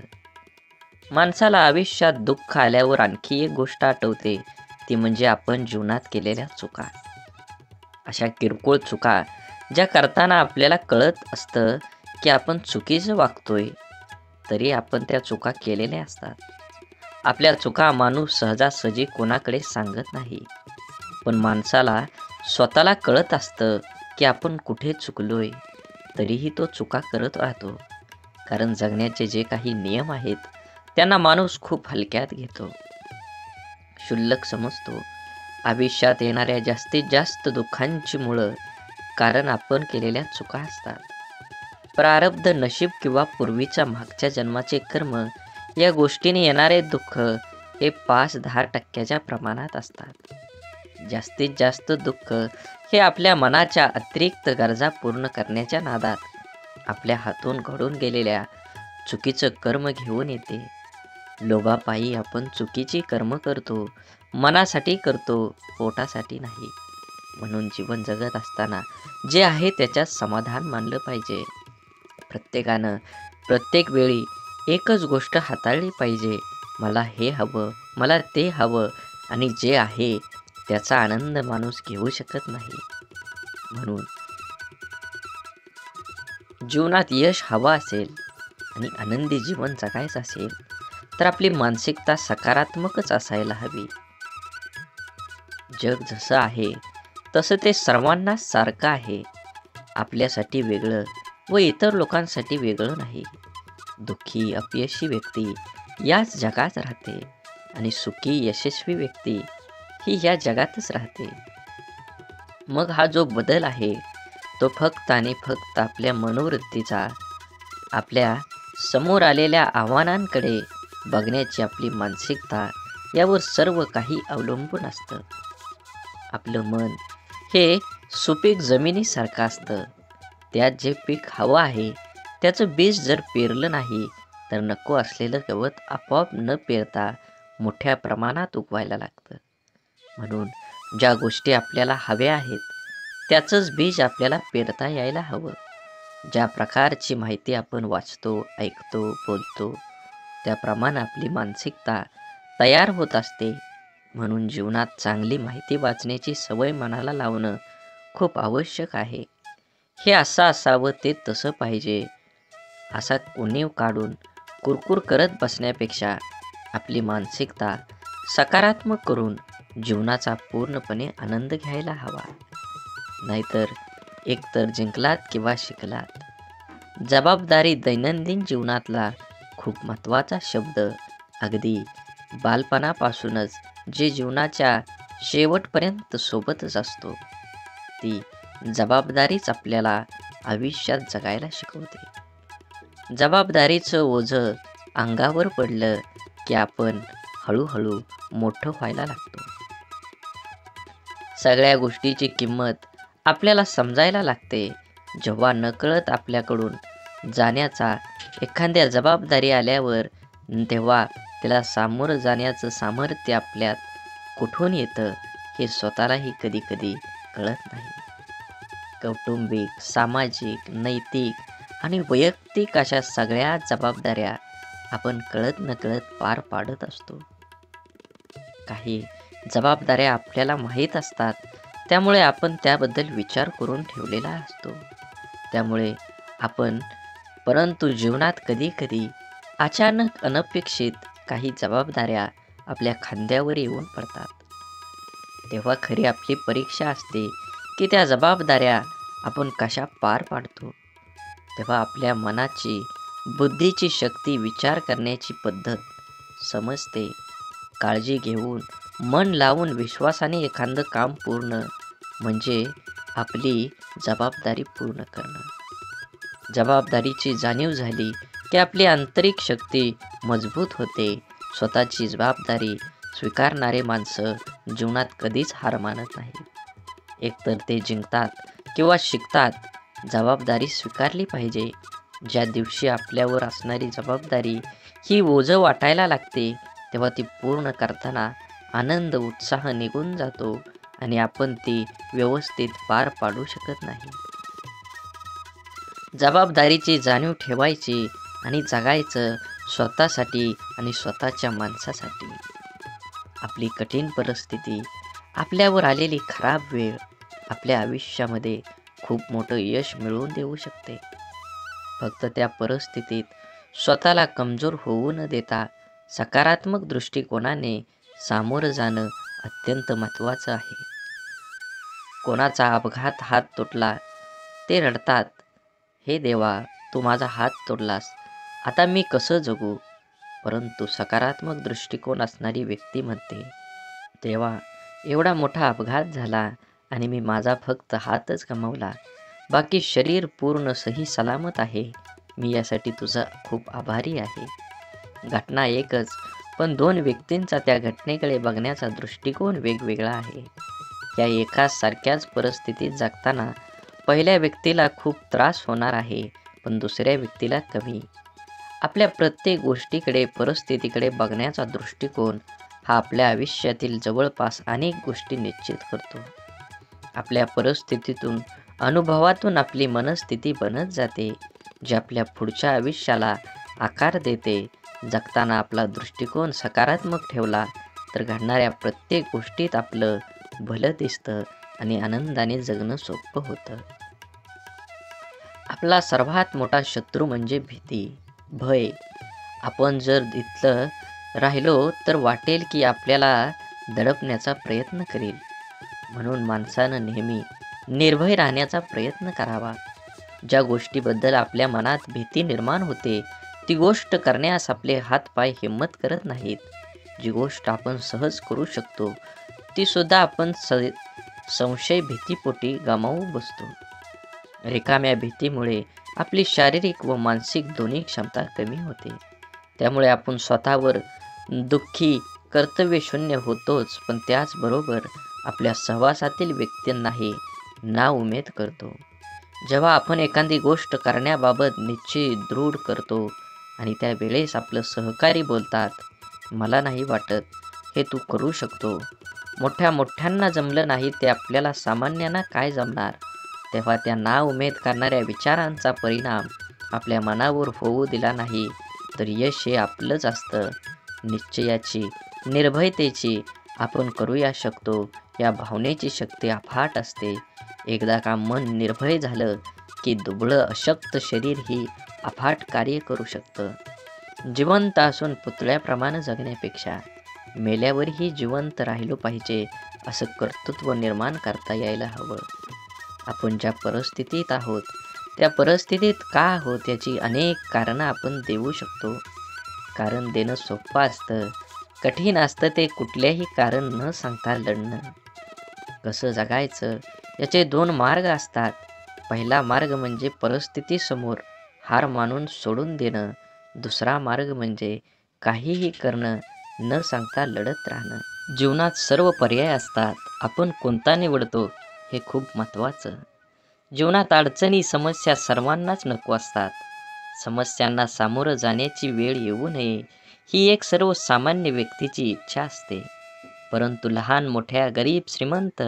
माणसाला आयुष्यात दुःख आल्यावर आणखी एक गोष्ट आठवते, ती म्हणजे आपण जीवनात केलेल्या चुका. अशा किरकोळ चुका ज्या करताना आपल्याला कळत असतं की आपण चुकीचं वागतोय, तरी आपण त्या चुका केलेल्या असतात. आपल्या चुका माणूस सहजासहजी कोणाकडे सांगत नाही, पण माणसाला स्वतःला कळत असतं की आपण कुठे चुकलोय, तरीही तो चुका करत राहतो. कारण जगण्याचे जे काही नियम आहेत त्यांना माणूस खूप हलक्यात घेतो, क्षुल्लक समजतो. आयुष्यात येणाऱ्या जास्तीत जास्त दुःखांची मुळं कारण आपण केलेल्या चुका असतात. प्रारब्ध, नशीब किंवा पूर्वीच्या मागच्या जन्माचे कर्म या गोष्टीने येणारे दुःख हे 5-10% प्रमाणात असतात. जास्तीत जास्त दुःख हे आपल्या मनाच्या अतिरिक्त गरजा पूर्ण करण्याच्या नादात आपल्या हातून घडून गेलेल्या चुकीचं कर्म घेऊन येते. लोभापायी आपण चुकीची कर्म करतो, मनासाठी करतो, पोटासाठी नाही. म्हणून जीवन जगत असताना जे आहे त्याच्यात समाधान मानलं पाहिजे. प्रत्येकानं प्रत्येक वेळी एकच गोष्ट हाताळली पाहिजे. मला हे हवं, मला ते हवं आणि जे आहे त्याचा आनंद माणूस घेऊ शकत नाही. म्हणून जीवनात यश हवं असेल आणि आनंदी जीवन जगायचं असेल तर आपली मानसिकता सकारात्मकच असायला हवी. जग जसं आहे तसं ते सर्वांना सारखं आहे. आपल्यासाठी वेगळं व इतर लोकांसाठी वेगळं नाही. दुःखी अपयशी व्यक्ती याच जगात राहते आणि सुखी यशस्वी व्यक्ती ही या जगातच राहते. मग हा जो बदल आहे तो फक्त आणि फक्त आपल्या मनोवृत्तीचा, आपल्या समोर आलेल्या आव्हानांकडे बघण्याची आपली मानसिकता यावर सर्व काही अवलंबून असतं. आपलं मन हे सुपीक जमिनीसारखं असतं. त्यात जे पीक हवं आहे त्याचं बीज जर पेरलं नाही तर नको असलेलं गवत आपोआप न पेरता मोठ्या प्रमाणात उगवायला लागतं. म्हणून ज्या गोष्टी आपल्याला हव्या आहेत त्याचंच बीज आपल्याला पेरता यायला हवं. ज्या प्रकारची माहिती आपण वाचतो, ऐकतो, बोलतो त्याप्रमाणे आपली मानसिकता तयार होत असते. म्हणून जीवनात चांगली माहिती वाचण्याची सवय मनाला लावणं खूप आवश्यक आहे. हे असं असावं, ते तसं पाहिजे असा उणीव काढून कुरकुर करत बसण्यापेक्षा आपली मानसिकता सकारात्मक करून जीवनाचा पूर्णपणे आनंद घ्यायला हवा. नाहीतर एकतर जिंकलात किंवा शिकलात. जबाबदारी दैनंदिन जीवनातला खूप महत्त्वाचा शब्द अगदी बालपणापासूनच जे जीवनाच्या शेवटपर्यंत सोबतच असतो. ती जबाबदारीच आपल्याला आयुष्यात जगायला शिकवते. जबाबदारीचं ओझं अंगावर पडलं की आपण हळूहळू मोठं व्हायला लागतो. सगळ्या गोष्टीची किंमत आपल्याला समजायला लागते जेव्हा नकळत आपल्याकडून जाण्याचा एखाद्या जबाबदारी आल्यावर, तेव्हा त्याला सामोरं जाण्याचं सामर्थ्य आपल्यात कुठून येतं हे स्वतःलाही कधी कधी कळत नाही. कौटुंबिक, सामाजिक, नैतिक आणि वैयक्तिक अशा सगळ्या जबाबदाऱ्या आपण कळत नकळत पार पाडत असतो. काही जबाबदाऱ्या आपल्याला माहीत असतात, त्यामुळे आपण त्याबद्दल विचार करून ठेवलेला असतो. त्यामुळे आपण परंतु जीवनात कधी कधी अचानक अनपेक्षित काही जबाबदाऱ्या आपल्या खांद्यावर येऊन पडतात. तेव्हा खरी आपली परीक्षा असते की त्या जबाबदाऱ्या आपण कशा पार पाडतो. तेव्हा आपल्या मनाची, बुद्धीची शक्ती, विचार करण्याची पद्धत समजते. काळजी घेऊन, मन लावून, विश्वासाने एखादं काम पूर्ण म्हणजे आपली जबाबदारी पूर्ण करणं. जबाबदारीची जाणीव झाली की आपली आंतरिक शक्ती मजबूत होते. स्वतःची जबाबदारी स्वीकारणारे माणसं जीवनात कधीच हार मानत नाही. एकतर ते जिंकतात किंवा शिकतात. जबाबदारी स्वीकारली पाहिजे. ज्या दिवशी आपल्यावर असणारी जबाबदारी ही ओझं वाटायला लागते तेव्हा ती पूर्ण करताना आनंद, उत्साह निघून जातो आणि आपण ती व्यवस्थित पार पाडू शकत नाही. जबाबदारीची जाणीव ठेवायची आणि जगायचं स्वतःसाठी आणि स्वतःच्या माणसासाठी. आपली कठीण परिस्थिती, आपल्यावर आलेली खराब वेळ आपल्या आयुष्यामध्ये खूप मोठं यश मिळवून देऊ शकते. फक्त त्या परिस्थितीत स्वतःला कमजोर होऊ न देता सकारात्मक दृष्टिकोनाने सामोरं जाणं अत्यंत महत्त्वाचं आहे. कोणाचा अपघात हात तुटला ते रडतात, हे देवा तू माझा हात तोडलास, आता मी कसं जगू. परंतु सकारात्मक दृष्टिकोन असणारी व्यक्ती म्हणते, देवा एवढा मोठा अपघात झाला आणि मी माझा फक्त हातच गमावला, बाकी शरीर पूर्ण सही सलामत आहे. मी यासाठी तुझा खूप आभारी आहे. घटना एकच, पण दोन व्यक्तींचा त्या घटनेकडे बघण्याचा दृष्टिकोन वेगवेगळा आहे. या एकाच सारख्याच परिस्थितीत जगताना पहिल्या व्यक्तीला खूप त्रास होणार आहे, पण दुसऱ्या व्यक्तीला कमी. आपल्या प्रत्येक गोष्टीकडे, परिस्थितीकडे बघण्याचा दृष्टिकोन हा आपल्या आयुष्यातील जवळपास अनेक गोष्टी निश्चित करतो. आपल्या परिस्थितीतून, अनुभवातून आपली मनस्थिती बनत जाते, जी आपल्या पुढच्या आयुष्याला आकार देते. जगताना आपला दृष्टिकोन सकारात्मक ठेवला तर घडणाऱ्या प्रत्येक गोष्टीत आपलं भलं दिसतं आणि आनंदाने जगणं सोपं होतं. आपला सर्वात मोठा शत्रू म्हणजे भीती, भय. आपण जर इथलं राहिलो तर वाटेल की आपल्याला दडपण्याचा प्रयत्न करेल. म्हणून माणसानं नेहमी निर्भय राहण्याचा प्रयत्न करावा. ज्या गोष्टीबद्दल आपल्या मनात भीती निर्माण होते ती गोष्ट करण्यास आपले हातपाय हिंमत करत नाहीत. जी गोष्ट आपण सहज करू शकतो ती सुद्धा आपण संशय भीतीपोटी गमावू बसतो. रिकाम्या भीतीमुळे आपली शारीरिक व मानसिक दोन्ही क्षमता कमी होते. त्यामुळे आपण स्वतःवर दुःखी, कर्तव्यशून्य होतोच, पण त्याचबरोबर आपल्या सहवासातील व्यक्तींनाही नाउमेद करतो. जेव्हा आपण एखादी गोष्ट करण्याबाबत निश्चय दृढ करतो आणि त्यावेळेस आपलं सहकारी बोलतात, मला नाही वाटत हे तू करू शकतो, मोठ्यांना जमलं नाही ते आपल्याला सामान्यांना काय जमणार, तेव्हा त्या नाउमेद करणाऱ्या विचारांचा परिणाम आपल्या मनावर होऊ दिला नाही तर यश हे आपलंच असतं. निश्चयाची, निर्भयतेची, आपण करूया शकतो या भावनेची शक्ती अफाट असते. एकदा का मन निर्भय झालं की दुबळं अशक्त शरीर ही अफाट कार्य करू शकतं. जिवंत असून पुतळ्याप्रमाणे जगण्यापेक्षा मेल्यावरही जिवंत राहिलो पाहिजे असं कर्तृत्व निर्माण करता यायला हवं. आपण ज्या परिस्थितीत आहोत त्या परिस्थितीत का आहोत याची अनेक कारणं आपण देऊ शकतो. कारण देणं सोपं असतं, कठीण असतं ते कुठल्याही कारण न सांगता लढणं. कसं जगायचं याचे दोन मार्ग असतात. पहिला मार्ग म्हणजे परिस्थितीसमोर हार मानून सोडून देणं. दुसरा मार्ग म्हणजे काहीही करणं, न सांगता लढत राहणं. जीवनात सर्व पर्याय असतात, आपण कोणता निवडतो हे खूप महत्त्वाचं. जीवनात अडचणी, समस्या सर्वांनाच नको असतात. समस्यांना सामोरं जाण्याची वेळ येऊ नये ही एक सर्वसामान्य व्यक्तीची इच्छा असते. परंतु लहान मोठ्या, गरीब श्रीमंत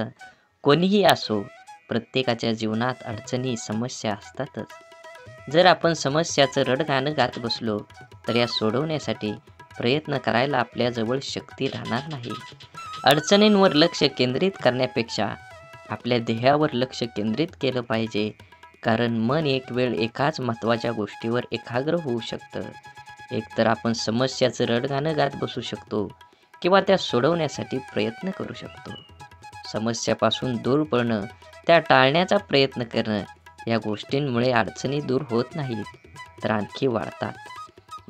कोणीही असो, प्रत्येकाच्या जीवनात अडचणी, समस्या असतातच. जर आपण समस्याचं रडगाणं गात बसलो तर या सोडवण्यासाठी प्रयत्न करायला आपल्याजवळ शक्ती राहणार नाही. अडचणींवर लक्ष केंद्रित करण्यापेक्षा आपल्या ध्येयावर लक्ष केंद्रित केलं पाहिजे. कारण मन एक वेळ एकाच महत्त्वाच्या गोष्टीवर एकाग्र होऊ शकतं. एकतर आपण समस्याचं रडगाणं गात बसू शकतो किंवा त्या सोडवण्यासाठी प्रयत्न करू शकतो. समस्यापासून दूर पळणं, त्या टाळण्याचा प्रयत्न करणं या गोष्टींमुळे अडचणी दूर होत नाहीत तर आणखी वाढतात.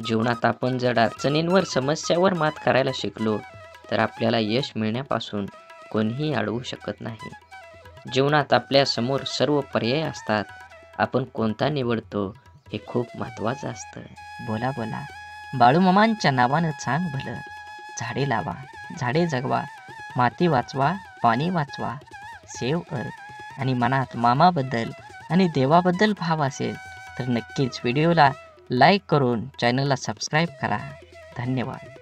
जीवनात आपण जर अडचणींवर, समस्यावर मात करायला शिकलो तर आपल्याला यश मिळण्यापासून कोणीही अडवू शकत नाही. जीवनात आपल्यासमोर सर्व पर्याय असतात, आपण कोणता निवडतो हे खूप महत्त्वाचं असतं. बोला बोला, बाळूमामांच्या नावानं चांग भलं. झाडे लावा, झाडे जगवा, माती वाचवा, पाणी वाचवा, सेव्ह अर्थ. आणि मनात मामाबद्दल आणि देवाबद्दल भाव असेल तर नक्कीच व्हिडिओला लाईक करून चॅनलला सबस्क्राईब करा. धन्यवाद.